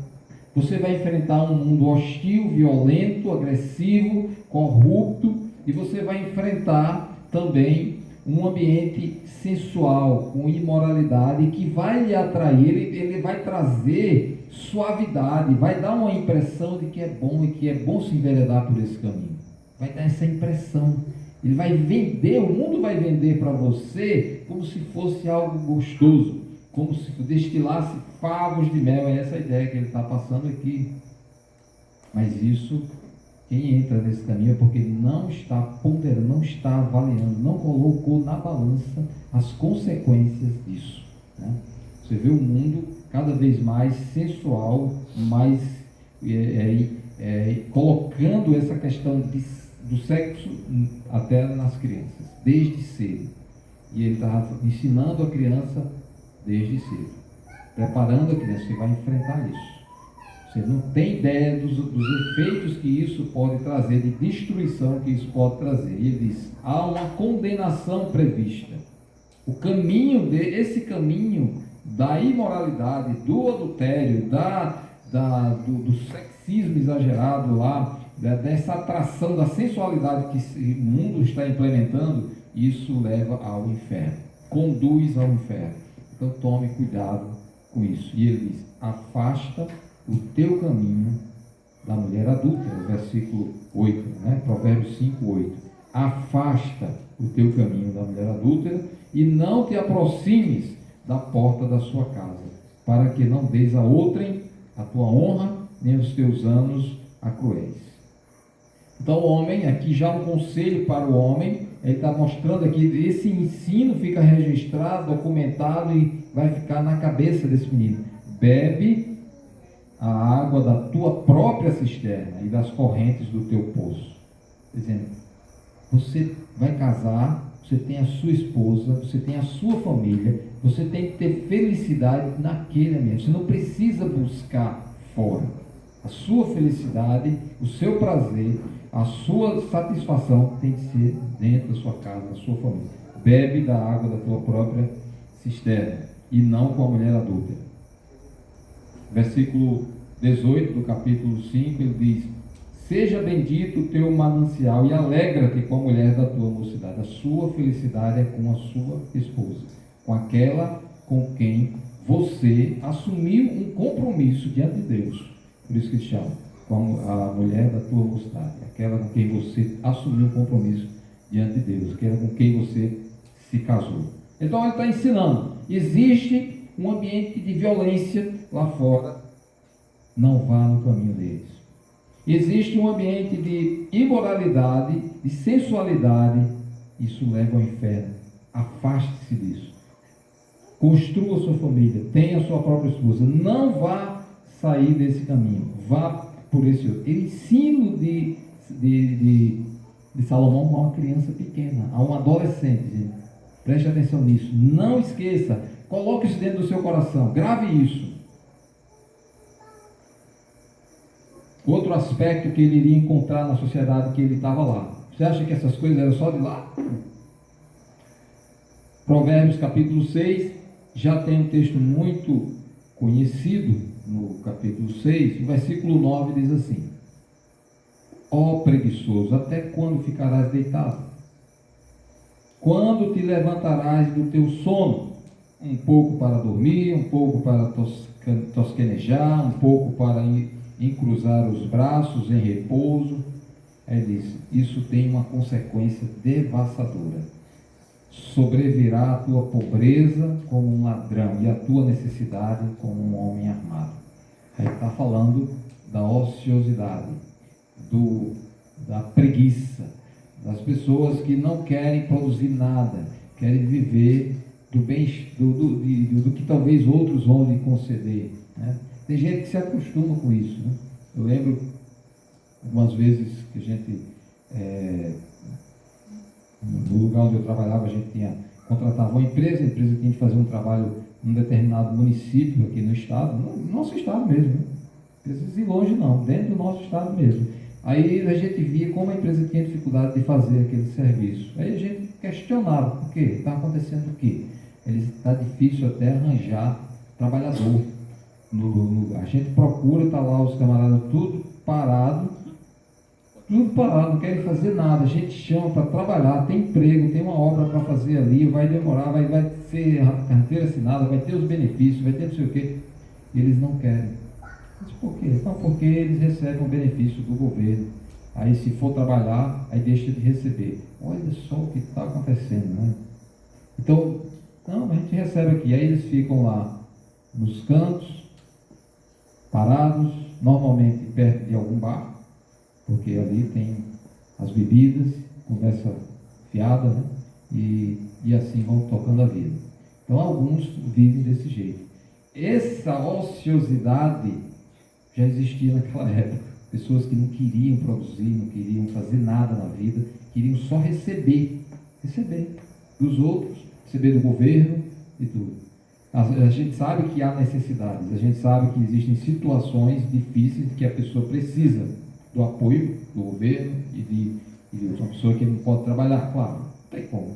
Você vai enfrentar um mundo hostil, violento, agressivo, corrupto, e você vai enfrentar também um ambiente sensual, com imoralidade, que vai lhe atrair, ele vai trazer suavidade, vai dar uma impressão de que é bom e que é bom se enveredar por esse caminho. Vai dar essa impressão. Ele vai vender, o mundo vai vender para você como se fosse algo gostoso, como se destilasse favos de mel. É essa a ideia que ele está passando aqui. Mas isso, quem entra nesse caminho é porque não está ponderando, não está avaliando, não colocou na balança as consequências disso, né? Você vê o mundo cada vez mais sensual, mais colocando essa questão do sexo até nas crianças, desde cedo. E ele está ensinando a criança desde cedo, preparando a criança que vai enfrentar isso. Você não tem ideia dos efeitos que isso pode trazer, de destruição que isso pode trazer. E ele diz, há uma condenação prevista. Esse caminho da imoralidade, do adultério, do sexismo exagerado lá, dessa atração da sensualidade que o mundo está implementando, isso leva ao inferno, conduz ao inferno. Então tome cuidado com isso. E ele diz, afasta o teu caminho da mulher adúltera, versículo 8, né? Provérbios 5, 8. Afasta o teu caminho da mulher adúltera e não te aproximes da porta da sua casa, para que não deis a outrem a tua honra, nem os teus anos a cruéis. Então o homem, aqui já um conselho para o homem, ele está mostrando aqui, esse ensino fica registrado, documentado e vai ficar na cabeça desse menino. Bebe a água da tua própria cisterna e das correntes do teu poço. Dizendo, você vai casar, você tem a sua esposa, você tem a sua família, você tem que ter felicidade naquele ambiente. Você não precisa buscar fora. A sua felicidade, o seu prazer, a sua satisfação tem que ser dentro da sua casa, da sua família. Bebe da água da tua própria cisterna e não com a mulher adúltera. Versículo 18 do capítulo 5, ele diz, seja bendito o teu manancial e alegra-te com a mulher da tua mocidade. A sua felicidade é com a sua esposa, com aquela com quem você assumiu um compromisso diante de Deus. Por isso que se chama, com a mulher da tua mocidade, aquela com quem você assumiu um compromisso diante de Deus, aquela com quem você se casou. Então ele está ensinando, existe um ambiente de violência lá fora, não vá no caminho deles. Existe um ambiente de imoralidade, de sensualidade, isso leva ao inferno. Afaste-se disso. Construa sua família, tenha a sua própria esposa, não vá sair desse caminho, vá por esse outro. O ensino de Salomão a uma criança pequena, a um adolescente, gente. Preste atenção nisso, não esqueça, Coloque isso dentro do seu coração. Grave isso. Outro aspecto que ele iria encontrar na sociedade que ele estava lá. Você acha que essas coisas eram só de lá? Provérbios capítulo 6, já tem um texto muito conhecido no capítulo 6, o versículo 9 diz assim: ó preguiçoso, até quando ficarás deitado? Quando te levantarás do teu sono? Um pouco para dormir, um pouco para tosquenejar, um pouco para encruzar os braços em repouso. Aí diz: isso tem uma consequência devastadora. Sobrevirá a tua pobreza como um ladrão e a tua necessidade como um homem armado. Aí está falando da ociosidade, da preguiça, das pessoas que não querem produzir nada, querem viver do que talvez outros vão lhe conceder, né? Tem gente que se acostuma com isso, né? Eu lembro algumas vezes que a gente, no lugar onde eu trabalhava, a gente contratava uma empresa, a empresa tinha que fazer um trabalho num determinado município aqui no estado, no nosso estado mesmo, né? Empresas de longe não, dentro do nosso estado mesmo. Aí a gente via como a empresa tinha dificuldade de fazer aquele serviço. Aí a gente questionava, por quê? Está acontecendo o quê? Está difícil até arranjar trabalhador no lugar. A gente procura, está lá os camaradas tudo parado, não querem fazer nada. A gente chama para trabalhar, tem emprego, tem uma obra para fazer ali, vai demorar, vai ser a carteira assinada, vai ter os benefícios, vai ter não sei o quê. Eles não querem. Mas por quê? Não, porque eles recebem o benefício do governo. Aí se for trabalhar, aí deixa de receber. Olha só o que está acontecendo, né? Então, não, a gente recebe aqui. Aí eles ficam lá nos cantos, parados, normalmente perto de algum bar, porque ali tem as bebidas, conversa fiada, né? E assim vão tocando a vida. Então alguns vivem desse jeito. Essa ociosidade já existia naquela época. Pessoas que não queriam produzir, não queriam fazer nada na vida, queriam só receber dos outros, receber do governo e tudo. A gente sabe que há necessidades, a gente sabe que existem situações difíceis que a pessoa precisa do apoio do governo e de uma pessoa que não pode trabalhar, claro, não tem como,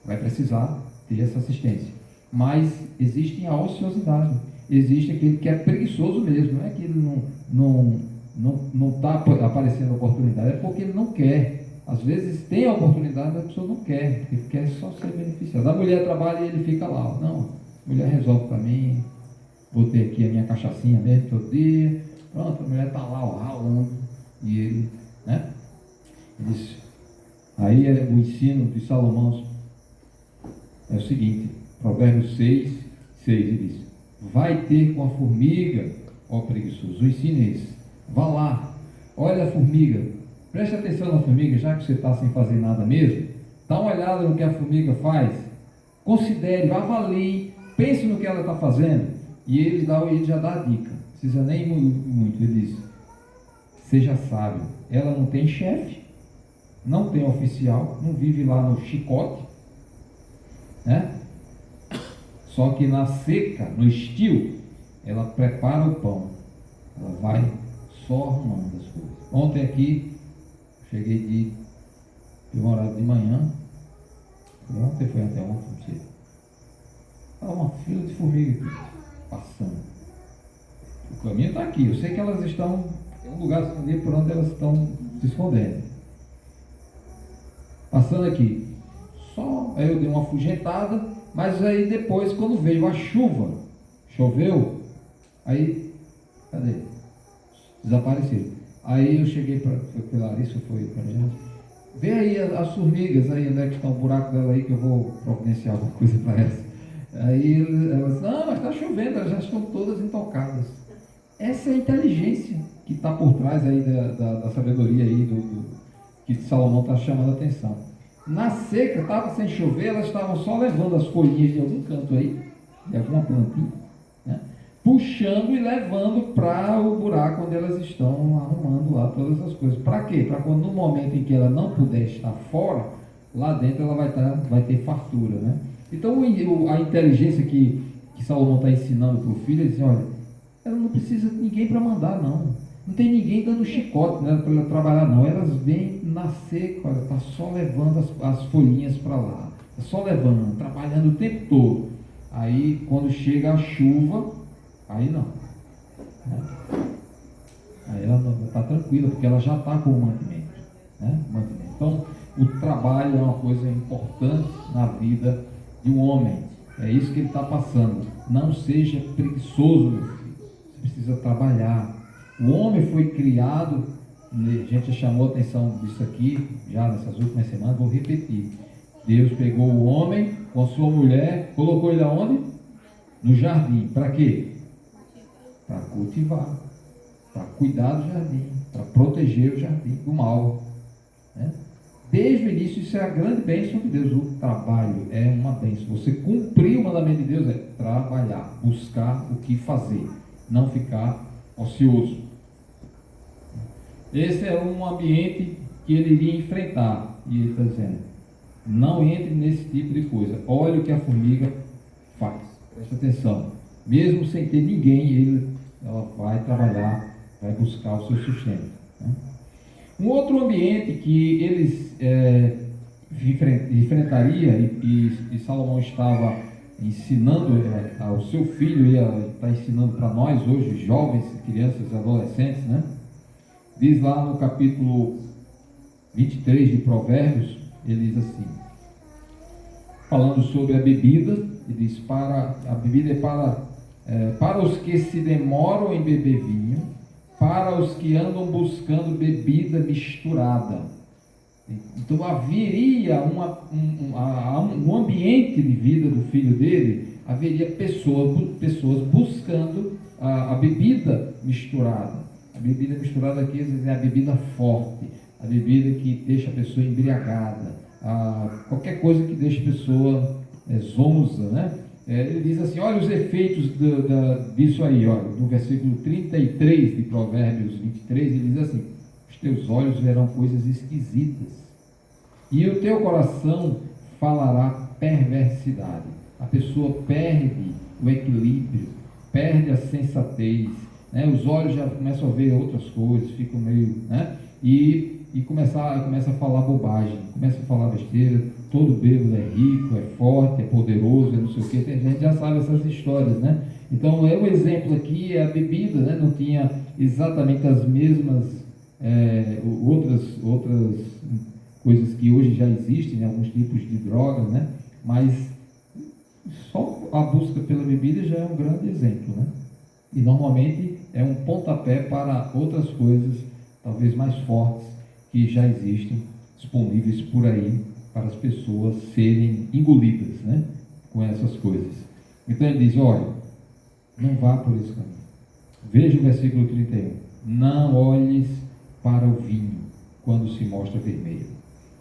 vai precisar ter essa assistência. Mas existe a ociosidade, existe aquele que é preguiçoso mesmo, não é que ele não está aparecendo a oportunidade, é porque ele não quer. Às vezes tem a oportunidade, mas a pessoa não quer, ele quer só ser beneficiado. A mulher trabalha e ele fica lá, não, a mulher resolve para mim, vou ter aqui a minha cachaçinha mesmo todo dia, pronto, a mulher está lá ralando, e ele, né? Isso. Aí o ensino de Salomão é o seguinte, Provérbios 6, ele diz: vai ter com a formiga, ó preguiçoso. O ensino é esse: vá lá, olha a formiga, preste atenção na formiga, já que você está sem fazer nada mesmo, dá uma olhada no que a formiga faz, considere, avalie, pense no que ela está fazendo. E ele já dá a dica, não precisa nem muito, ele diz: seja sábio, ela não tem chefe, não tem oficial, não vive lá no chicote, né? Só que na seca, no estio, ela prepara o pão, ela vai só arrumando as coisas. Ontem aqui, cheguei de um horário de manhã, ontem foi até ontem, não sei, estava uma fila de formigas aqui, passando. O caminho está aqui, eu sei que elas estão, tem um lugar ali por onde elas estão se escondendo. Passando aqui, só, aí eu dei uma afugentada, mas aí depois, quando veio a chuva, choveu, aí, cadê? Desapareceram. Aí eu cheguei para Larissa, foi para mim, vê aí as formigas, aí onde é que está o buraco dela aí, que eu vou providenciar alguma coisa para elas. Aí elas, não, mas está chovendo, elas já estão todas intocadas. Essa é a inteligência que está por trás aí da sabedoria aí, que Salomão está chamando a atenção. Na seca, estava sem chover, elas estavam só levando as folhinhas de algum canto aí, de alguma plantinha, né? Puxando e levando para o buraco onde elas estão arrumando lá todas as coisas. Para quê? Para quando no momento em que ela não puder estar fora, lá dentro ela vai ter fartura, né? Então a inteligência que que Salomão está ensinando para o filho, ele diz, olha, ela não precisa de ninguém para mandar, não. Não tem ninguém dando chicote, né, para ela trabalhar, não. Elas vêm nascer, olha, está só levando as folhinhas para lá. Está só levando, trabalhando o tempo todo. Aí, quando chega a chuva, aí não. Né? Aí ela está tranquila, porque ela já está com o mantimento. Né? Então, o trabalho é uma coisa importante na vida de um homem. É isso que ele está passando. Não seja preguiçoso, meu filho. Você precisa trabalhar. O homem foi criado, a gente já chamou a atenção disso aqui, já nessas últimas semanas, vou repetir. Deus pegou o homem com a sua mulher, colocou ele aonde? No jardim. Para quê? Para cultivar, para cuidar do jardim, para proteger o jardim do mal. Né? Desde o início, isso é a grande bênção de Deus. O trabalho é uma bênção. Você cumprir o mandamento de Deus é trabalhar, buscar o que fazer, não ficar ocioso. Esse é um ambiente que ele iria enfrentar. E ele está dizendo, não entre nesse tipo de coisa. Olha o que a formiga faz. Presta atenção. Mesmo sem ter ninguém, ela vai trabalhar, vai buscar o seu sustento. Né? Um outro ambiente que eles enfrentaria, e Salomão estava ensinando ao seu filho, e está ensinando para nós hoje, jovens, crianças, adolescentes, né? Diz lá no capítulo 23 de Provérbios, ele diz assim, falando sobre a bebida, ele diz, a bebida é para os que se demoram em beber vinho, para os que andam buscando bebida misturada. Então haveria um ambiente de vida do filho dele, haveria pessoas buscando a bebida misturada. A bebida misturada aqui é a bebida forte, a bebida que deixa a pessoa embriagada, qualquer coisa que deixe a pessoa zonza, né? Ele diz assim, olha os efeitos disso aí, olha, no versículo 33 de Provérbios 23, ele diz assim, os teus olhos verão coisas esquisitas, e o teu coração falará perversidade. A pessoa perde o equilíbrio, perde a sensatez, né? Os olhos já começam a ver outras coisas, ficam meio, né? E começa a falar bobagem, começa a falar besteira, todo bêbado é rico, é forte, é poderoso, é não sei o que, a gente já sabe essas histórias, né? Então, o exemplo aqui é a bebida, né? Não tinha exatamente as mesmas outras coisas que hoje já existem, né? Alguns tipos de drogas, né? Mas só a busca pela bebida já é um grande exemplo, né? E normalmente é um pontapé para outras coisas, talvez mais fortes, que já existem disponíveis por aí para as pessoas serem engolidas, né, com essas coisas. Então ele diz, olha, não vá por esse caminho. Veja o versículo 31. Não olhes para o vinho quando se mostra vermelho,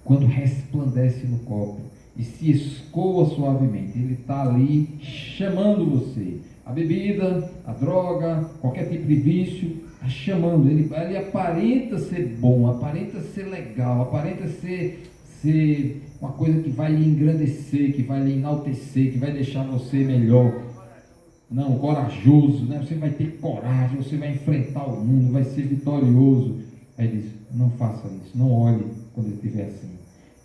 quando resplandece no copo e se escoa suavemente. Ele está ali chamando você. A bebida, a droga, qualquer tipo de vício, está chamando. Ele aparenta ser bom, aparenta ser legal, aparenta ser uma coisa que vai lhe engrandecer, que vai lhe enaltecer, que vai deixar você melhor. Não, corajoso, né? Você vai ter coragem, você vai enfrentar o mundo, vai ser vitorioso. Aí ele diz, não faça isso, não olhe quando ele estiver assim.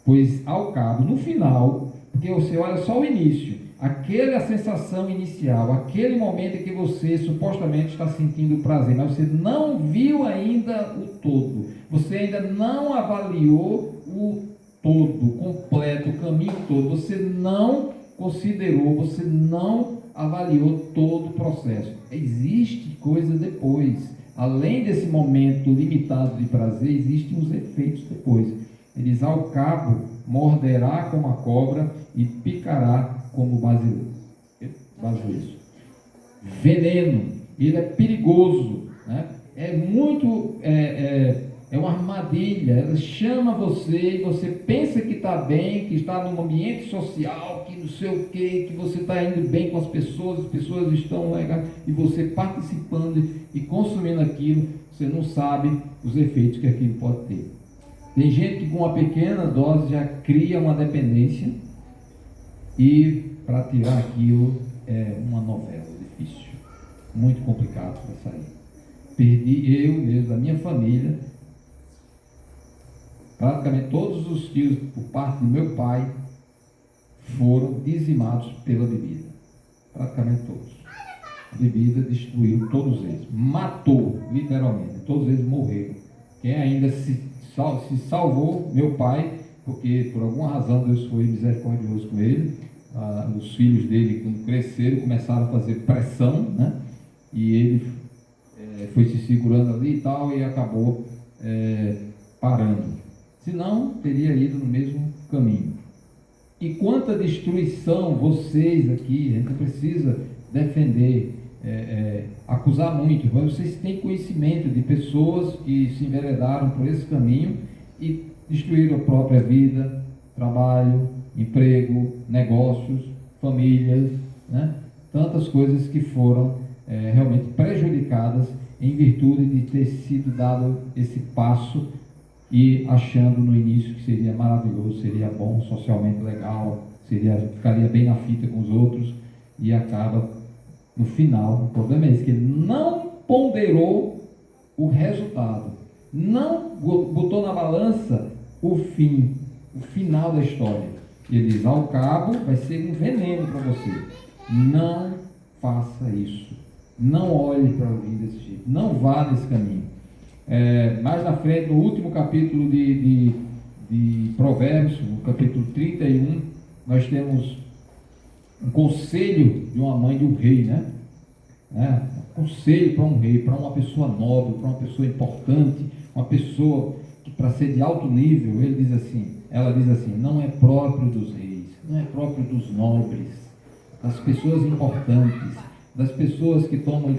Pois ao cabo, no final, porque você olha só o início, aquela sensação inicial, aquele momento em que você supostamente está sentindo prazer, mas você não viu ainda o todo, você ainda não avaliou o todo, completo, o caminho todo, você não considerou, você não avaliou todo o processo. Existe coisa depois, além desse momento limitado de prazer, existem os efeitos depois. Ele diz, ao cabo, morderá como a cobra e picará como basilisco. Veneno, ele é perigoso, né? É uma armadilha, ela chama você e você pensa que está bem, que está num ambiente social, que não sei o que você está indo bem com as pessoas estão legais, e você participando e consumindo aquilo, você não sabe os efeitos que aquilo pode ter. Tem gente que com uma pequena dose já cria uma dependência, E para tirar aquilo é uma novela difícil, muito complicado para sair. Perdi eu mesmo, da minha família, praticamente todos os tios por parte do meu pai foram dizimados pela bebida, praticamente todos. A bebida destruiu todos eles, matou literalmente, todos eles morreram. Quem ainda se salvou, meu pai, porque por alguma razão Deus foi misericordioso com ele. Os filhos dele, quando cresceram, começaram a fazer pressão, né? E ele foi se segurando ali e tal, e acabou parando. Senão, teria ido no mesmo caminho. E quanta destruição vocês aqui, a gente não precisa defender, acusar muito, mas vocês têm conhecimento de pessoas que se enveredaram por esse caminho e destruíram a própria vida, trabalho, emprego, negócios, famílias, né? Tantas coisas que foram realmente prejudicadas em virtude de ter sido dado esse passo e achando no início que seria maravilhoso, seria bom, socialmente legal, ficaria bem na fita com os outros, e acaba no final. O problema é esse, que ele não ponderou o resultado, não botou na balança o final da história. Ele diz: ao cabo vai ser um veneno para você. Não faça isso, não olhe para o vida desse jeito, não vá nesse caminho. Mais na frente, no último capítulo de Provérbios, no capítulo 31, nós temos um conselho de uma mãe de um rei, né? Um conselho para um rei, para uma pessoa nobre, para uma pessoa importante, uma pessoa que, para ser de alto nível, ela diz assim: não é próprio dos reis, não é próprio dos nobres, das pessoas importantes, das pessoas que tomam,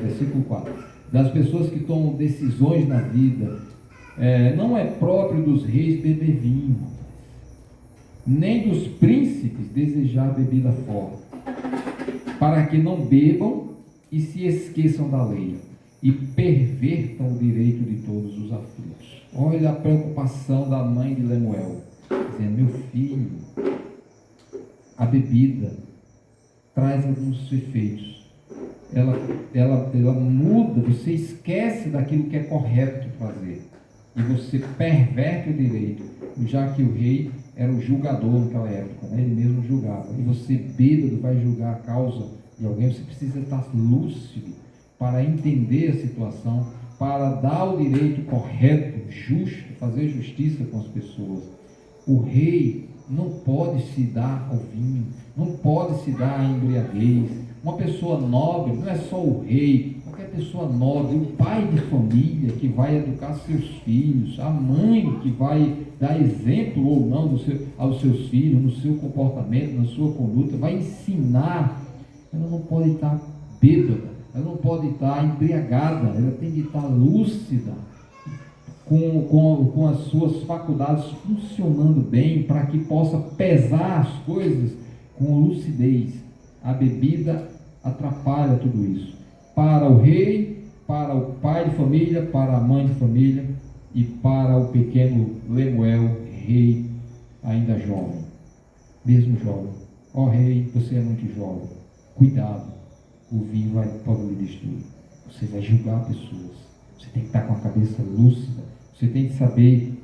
versículo 4, das pessoas que tomam decisões na vida, não é próprio dos reis beber vinho, nem dos príncipes desejar bebida forte, para que não bebam e se esqueçam da lei, e pervertam o direito de todos os aflitos. Olha a preocupação da mãe de Lemuel, dizendo: meu filho, a bebida traz alguns efeitos. Ela muda, você esquece daquilo que é correto fazer, e você perverte o direito, já que o rei era o julgador naquela época, né? Ele mesmo julgava, e você, bêbado, vai julgar a causa de alguém. Você precisa estar lúcido para entender a situação, para dar o direito correto, justo, fazer justiça com as pessoas. O rei não pode se dar ao vinho, não pode se dar à embriaguez. Uma pessoa nobre não é só o rei, qualquer pessoa nobre, o pai de família que vai educar seus filhos, a mãe que vai dar exemplo ou não aos seus filhos, no seu comportamento, na sua conduta, vai ensinar. Ela não pode estar bêbada, ela não pode estar embriagada, ela tem que estar lúcida, com as suas faculdades funcionando bem, para que possa pesar as coisas com lucidez. A bebida atrapalha tudo isso. Para o rei, para o pai de família, para a mãe de família e para o pequeno Lemuel, rei ainda jovem, mesmo jovem. Ó rei, você é muito jovem, cuidado, o vinho pode lhe destruir. Você vai julgar pessoas, você tem que estar com a cabeça lúcida, você tem que saber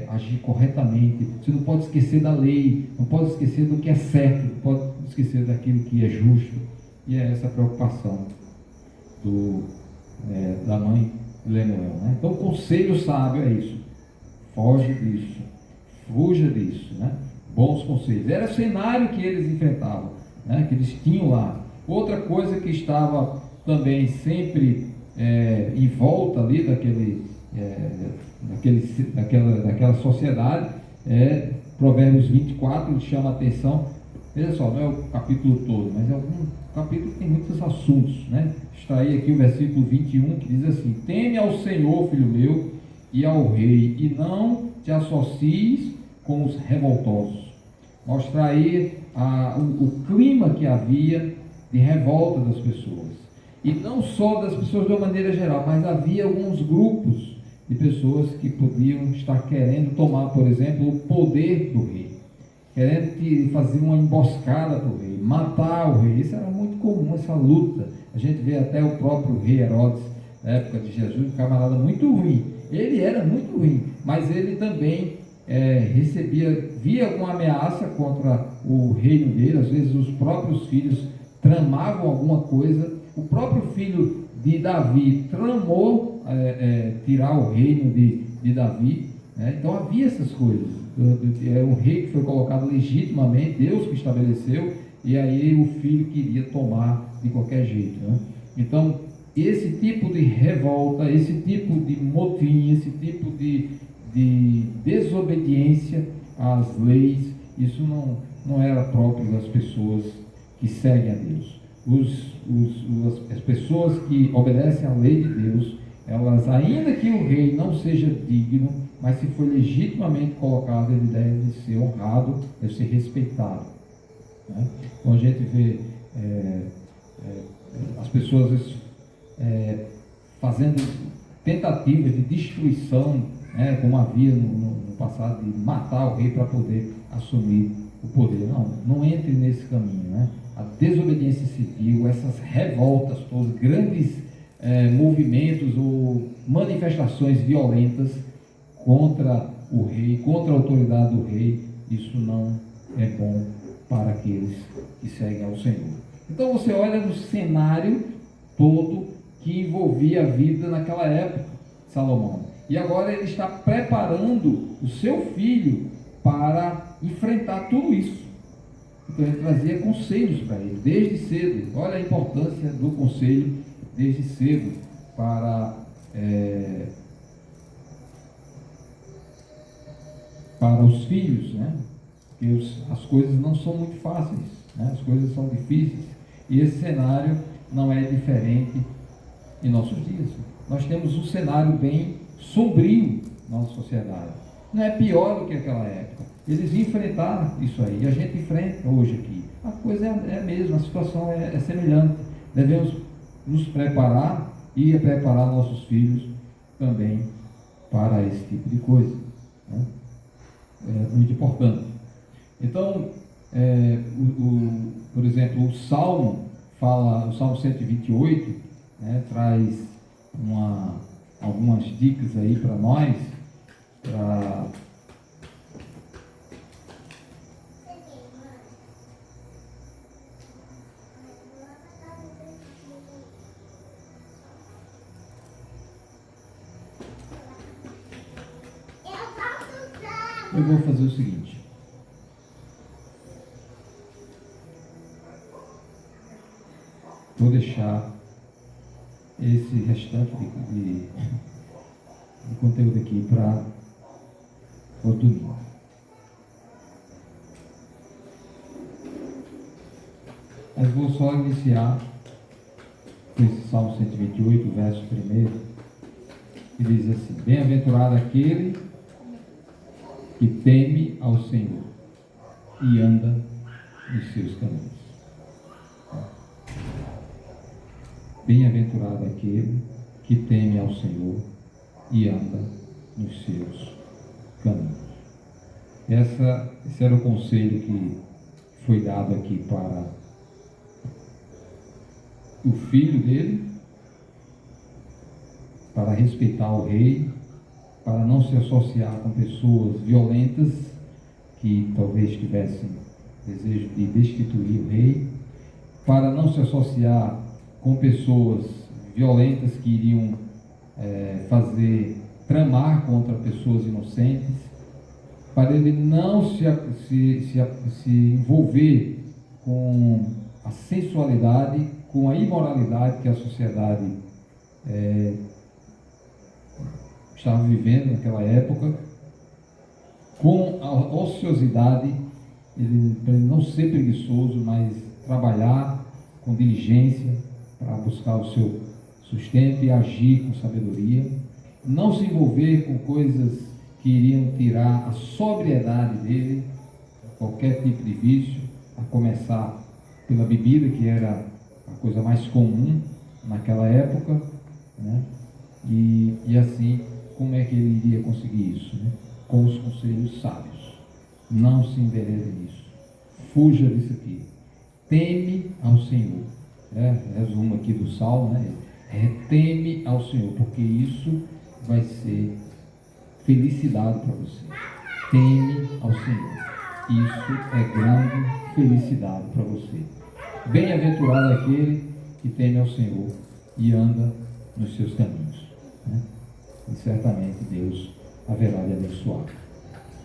agir corretamente. Você não pode esquecer da lei, não pode esquecer do que é certo, não pode esquecer daquilo que é justo. E é essa a preocupação da mãe de Lemuel, né? Então, o conselho sábio é isso: foge disso, fuja disso, né? Bons conselhos. Era o cenário que eles enfrentavam, né? Que eles tinham lá. Outra coisa que estava também sempre em volta ali daquela sociedade, Provérbios 24, ele chama a atenção. Veja só, não é o capítulo todo, mas é um capítulo que tem muitos assuntos, né? Extraí aqui o versículo 21, que diz assim: teme ao Senhor, filho meu, e ao rei, e não te associes com os revoltosos. Mostrar aí o clima que havia de revolta das pessoas, e não só das pessoas de uma maneira geral, mas havia alguns grupos de pessoas que podiam estar querendo tomar, por exemplo, o poder do rei. querendo fazer uma emboscada para o rei, matar o rei. Isso era muito comum, essa luta. A gente vê até o próprio rei Herodes, na época de Jesus, um camarada muito ruim. Ele era muito ruim, mas ele também via alguma ameaça contra o reino dele. Às vezes os próprios filhos tramavam alguma coisa. O próprio filho de Davi tramou tirar o reino de Davi, né? Então havia essas coisas. É um rei que foi colocado legitimamente, Deus que estabeleceu, e aí o filho queria tomar de qualquer jeito, né? Então esse tipo de revolta, esse tipo de motim, esse tipo de desobediência às leis, isso não era próprio das pessoas que seguem a Deus. As pessoas que obedecem à lei de Deus, elas, ainda que o rei não seja digno, mas se for legitimamente colocado, ele deve ser honrado, deve ser respeitado, né? Então a gente vê as pessoas às vezes fazendo tentativas de destruição, né, como havia no passado, de matar o rei para poder assumir o poder. Não entre nesse caminho, né? A desobediência civil, essas revoltas todas, grandes movimentos ou manifestações violentas contra o rei, contra a autoridade do rei, isso não é bom para aqueles que seguem ao Senhor. Então você olha no cenário todo que envolvia a vida naquela época, Salomão. E agora ele está preparando o seu filho para enfrentar tudo isso. Então ele trazia conselhos para ele, desde cedo. Olha a importância do conselho desde cedo para os filhos, né? Porque as coisas não são muito fáceis, né? As coisas são difíceis. E esse cenário não é diferente em nossos dias. Nós temos um cenário bem sombrio na nossa sociedade. Não é pior do que aquela época. Eles enfrentaram isso aí, e a gente enfrenta hoje aqui. A coisa é a mesma, a situação é semelhante. Devemos nos preparar e preparar nossos filhos também para esse tipo de coisa, né? É muito importante. Então, por exemplo, o Salmo 128, né, traz algumas dicas aí para nós, eu vou fazer o seguinte. Vou deixar esse restante de conteúdo aqui para outro dia. Mas vou só iniciar com esse Salmo 128, verso 1, que diz assim: Bem-aventurado aquele que teme ao Senhor e anda nos seus caminhos. Bem-aventurado aquele que teme ao Senhor e anda nos seus caminhos. Esse era o conselho que foi dado aqui para o filho dele, para respeitar o rei, para não se associar com pessoas violentas que talvez tivessem desejo de destituir o rei, para não se associar com pessoas violentas que iriam tramar contra pessoas inocentes, para ele não se envolver com a sensualidade, com a imoralidade que a sociedade estava vivendo naquela época, com a ociosidade, para ele não ser preguiçoso, mas trabalhar com diligência para buscar o seu sustento e agir com sabedoria, não se envolver com coisas que iriam tirar a sobriedade dele, qualquer tipo de vício, a começar pela bebida, que era a coisa mais comum naquela época, né? E assim, como é que ele iria conseguir isso, né? Com os conselhos sábios. Não se enverede nisso. Fuja disso aqui. Teme ao Senhor. Resumo aqui do Salmo, né? Teme ao Senhor, porque isso vai ser felicidade para você. Teme ao Senhor. Isso é grande felicidade para você. Bem-aventurado aquele que teme ao Senhor e anda nos seus caminhos, né? E certamente Deus haverá de abençoar.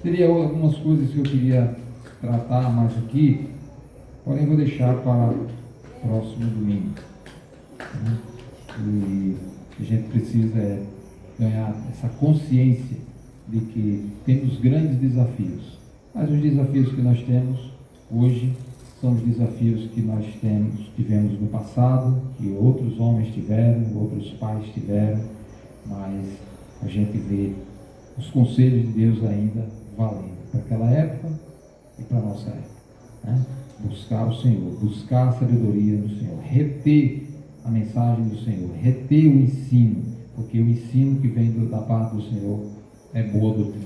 Teria algumas coisas que eu queria tratar mais aqui, porém vou deixar para o próximo domingo, né? E a gente precisa ganhar essa consciência de que temos grandes desafios, mas os desafios que nós temos hoje são os desafios que nós tivemos no passado, que outros homens tiveram, outros pais tiveram, mas a gente vê os conselhos de Deus ainda valendo para aquela época e para a nossa época, né? Buscar o Senhor, buscar a sabedoria do Senhor, reter a mensagem do Senhor, reter o ensino, porque o ensino que vem da parte do Senhor é boa doutrina,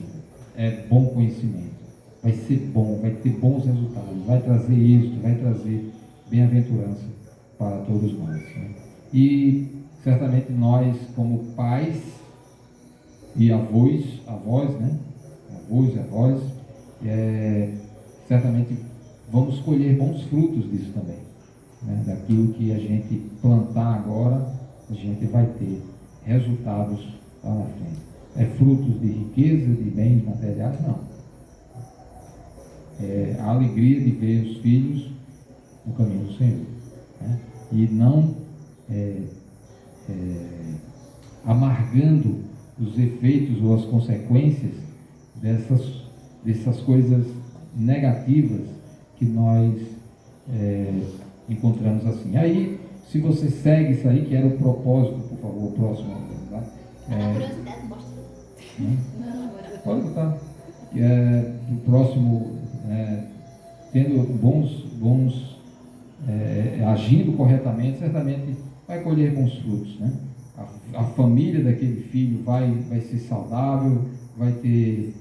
é bom conhecimento, vai ser bom, vai ter bons resultados, vai trazer êxito, vai trazer bem-aventurança para todos nós, né? E certamente nós, como pais e avós, né? Avós, certamente vamos colher bons frutos disso também, né? Daquilo que a gente plantar agora, a gente vai ter resultados lá na frente. É frutos de riqueza, de bens materiais? Não. É a alegria de ver os filhos no caminho do Senhor, né? E não amargando os efeitos ou as consequências dessas coisas negativas que nós encontramos assim. Aí, se você segue isso aí, que era o propósito, por favor, o próximo. Tá? Curiosidade, mostra. Pode botar. O próximo, tendo bons agindo corretamente, certamente vai colher bons frutos, né? A família daquele filho vai ser saudável, vai ter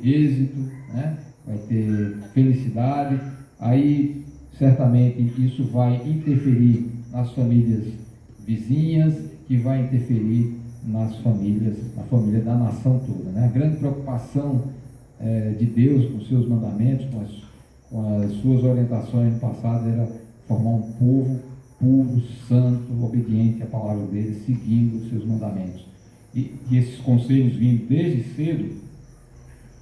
êxito, né? Vai ter felicidade. Aí certamente isso vai interferir nas famílias vizinhas, que vai interferir na família da nação toda, né? A grande preocupação de Deus com os seus mandamentos, com as suas orientações no passado, era formar um povo puro, santo, obediente à palavra dele, seguindo os seus mandamentos. E esses conselhos vindo desde cedo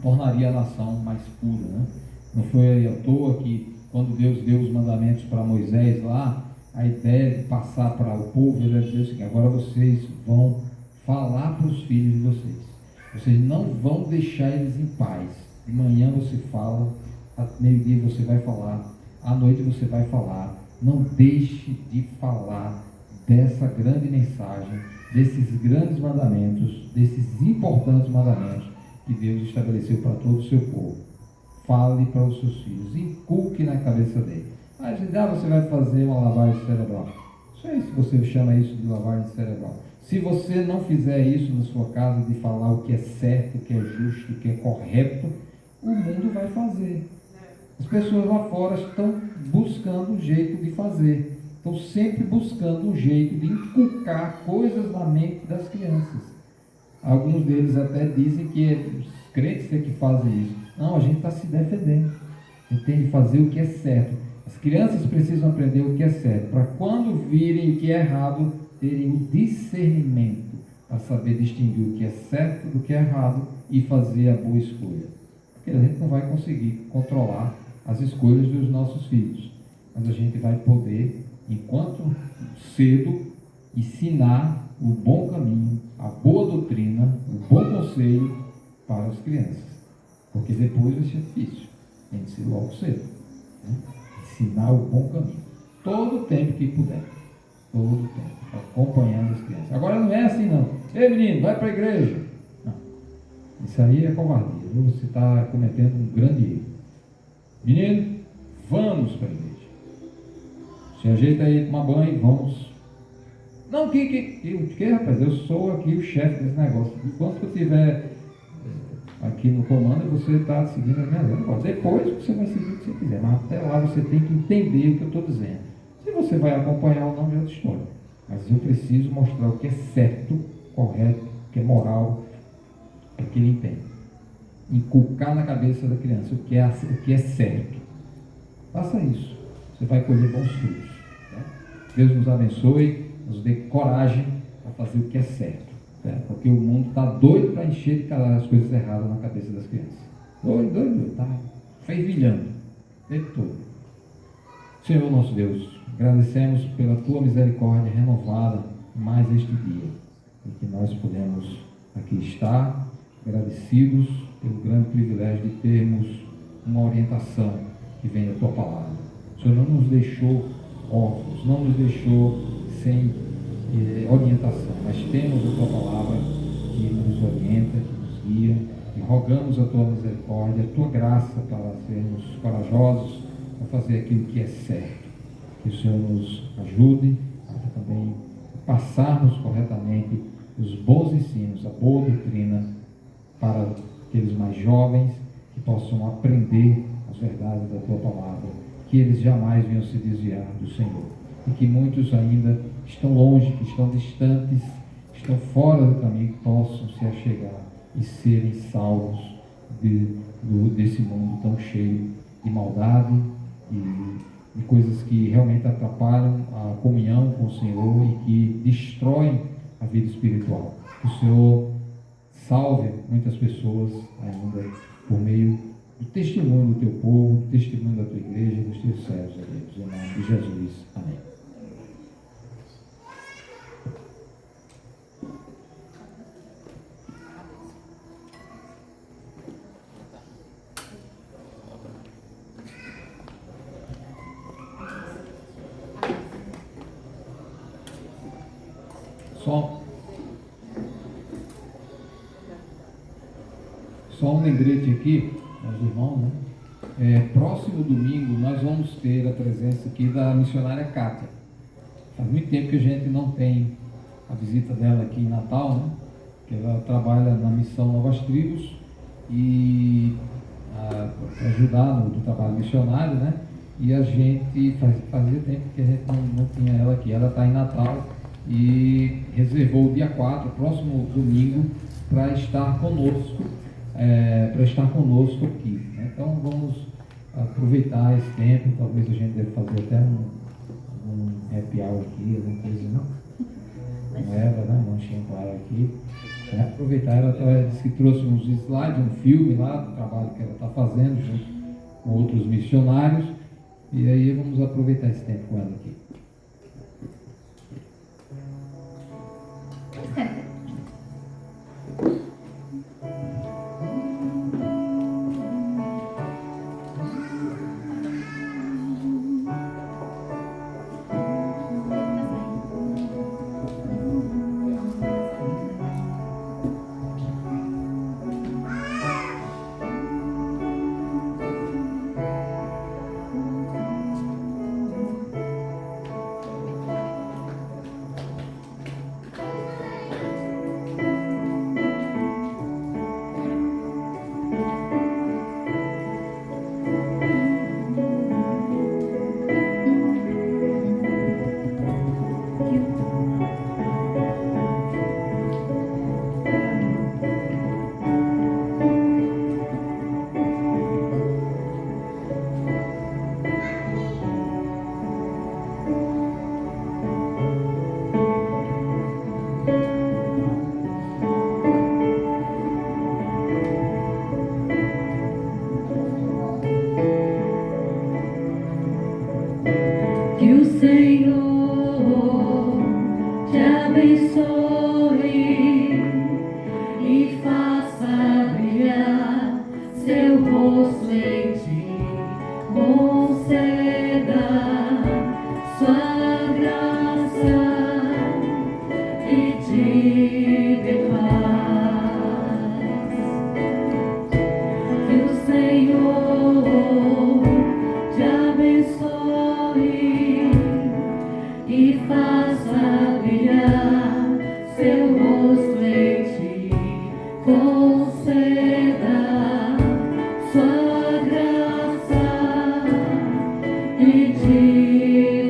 tornaria a nação mais pura, né? Não foi à toa que quando Deus deu os mandamentos para Moisés lá, a ideia de passar para o povo, ele vai dizer o seguinte: agora vocês vão falar para os filhos de vocês não vão deixar eles em paz. De manhã você fala, ao meio-dia você vai falar, à noite você vai falar. Não deixe de falar dessa grande mensagem, desses grandes mandamentos, desses importantes mandamentos que Deus estabeleceu para todo o seu povo. Fale para os seus filhos, inculque na cabeça dele. Mas você vai fazer uma lavagem cerebral. Não sei se você chama isso de lavagem cerebral. Se você não fizer isso na sua casa, de falar o que é certo, o que é justo, o que é correto, o mundo vai fazer. As pessoas lá fora estão buscando um jeito de fazer, estão sempre buscando um jeito de inculcar coisas na mente das crianças. Alguns deles até dizem que os crentes é que fazem isso. Não, a gente está se defendendo. A gente tem de fazer o que é certo. As crianças precisam aprender o que é certo, para quando virem o que é errado, terem o discernimento para saber distinguir o que é certo do que é errado e fazer a boa escolha. Porque a gente não vai conseguir controlar as escolhas dos nossos filhos, mas a gente vai poder, enquanto cedo, ensinar o bom caminho, a boa doutrina, o bom conselho para as crianças, porque depois vai ser difícil. Tem que ser logo cedo, né? Ensinar o bom caminho, todo o tempo que puder, todo o tempo, acompanhando as crianças. Agora não é assim não: ei menino, vai para a igreja. Não, isso aí é covardia, você está cometendo um grande erro. Menino, vamos para a igreja. Se ajeita aí, toma banho, vamos. Não, o que, rapaz? Eu sou aqui o chefe desse negócio. Enquanto eu estiver aqui no comando, você está seguindo a minha lei. Agora, depois você vai seguir o que você quiser, mas até lá você tem que entender o que eu estou dizendo. Se você vai acompanhar ou não, é outra história. Mas eu preciso mostrar o que é certo, correto, o que é moral, para que ele entenda. Inculcar na cabeça da criança o que é certo. Faça isso. Você vai colher bons frutos. Tá? Deus nos abençoe, nos dê coragem para fazer o que é certo. Tá? Porque o mundo está doido para encher de cada as coisas erradas na cabeça das crianças. Doido. Está fervilhando o tempo todo. Senhor nosso Deus, agradecemos pela tua misericórdia renovada mais este dia. E que nós podemos aqui estar agradecidos pelo grande privilégio de termos uma orientação que vem da tua palavra. O Senhor não nos deixou órfãos, não nos deixou sem orientação, mas temos a tua palavra que nos orienta, que nos guia, e rogamos a tua misericórdia, a tua graça para sermos corajosos, para fazer aquilo que é certo. Que o Senhor nos ajude a também passarmos corretamente os bons ensinos, a boa doutrina para aqueles mais jovens que possam aprender as verdades da tua palavra, que eles jamais venham se desviar do Senhor. E que muitos ainda estão longe, que estão distantes, estão fora do caminho, que possam se achegar e serem salvos desse mundo tão cheio de maldade e coisas que realmente atrapalham a comunhão com o Senhor e que destroem a vida espiritual. Que o Senhor salve muitas pessoas ainda por meio do testemunho do teu povo, do testemunho da tua igreja e dos teus servos, a Deus. Em nome de Jesus. Amém. Só um lembrete aqui, aos irmãos, né? Próximo domingo nós vamos ter a presença aqui da missionária Cátia. Faz muito tempo que a gente não tem a visita dela aqui em Natal, né? Que ela trabalha na missão Novas Tribos e para ajudar no trabalho missionário, né? E a gente fazia tempo que a gente não tinha ela aqui. Ela está em Natal e reservou o dia 4, próximo domingo, para estar conosco. Aqui, né? Então vamos aproveitar esse tempo. Talvez a gente deve fazer até um happy hour aqui, alguma coisa, não? Com ela, né? Um lanchinho com ela aqui. Aproveitar, ela disse que trouxe uns slides, um filme lá do trabalho que ela está fazendo junto com outros missionários, e aí vamos aproveitar esse tempo com ela aqui. Que o Senhor te abençoe e faça brilhar seu rosto em ti, conceda sua graça e te dê paz. Que o Senhor te abençoe Espírito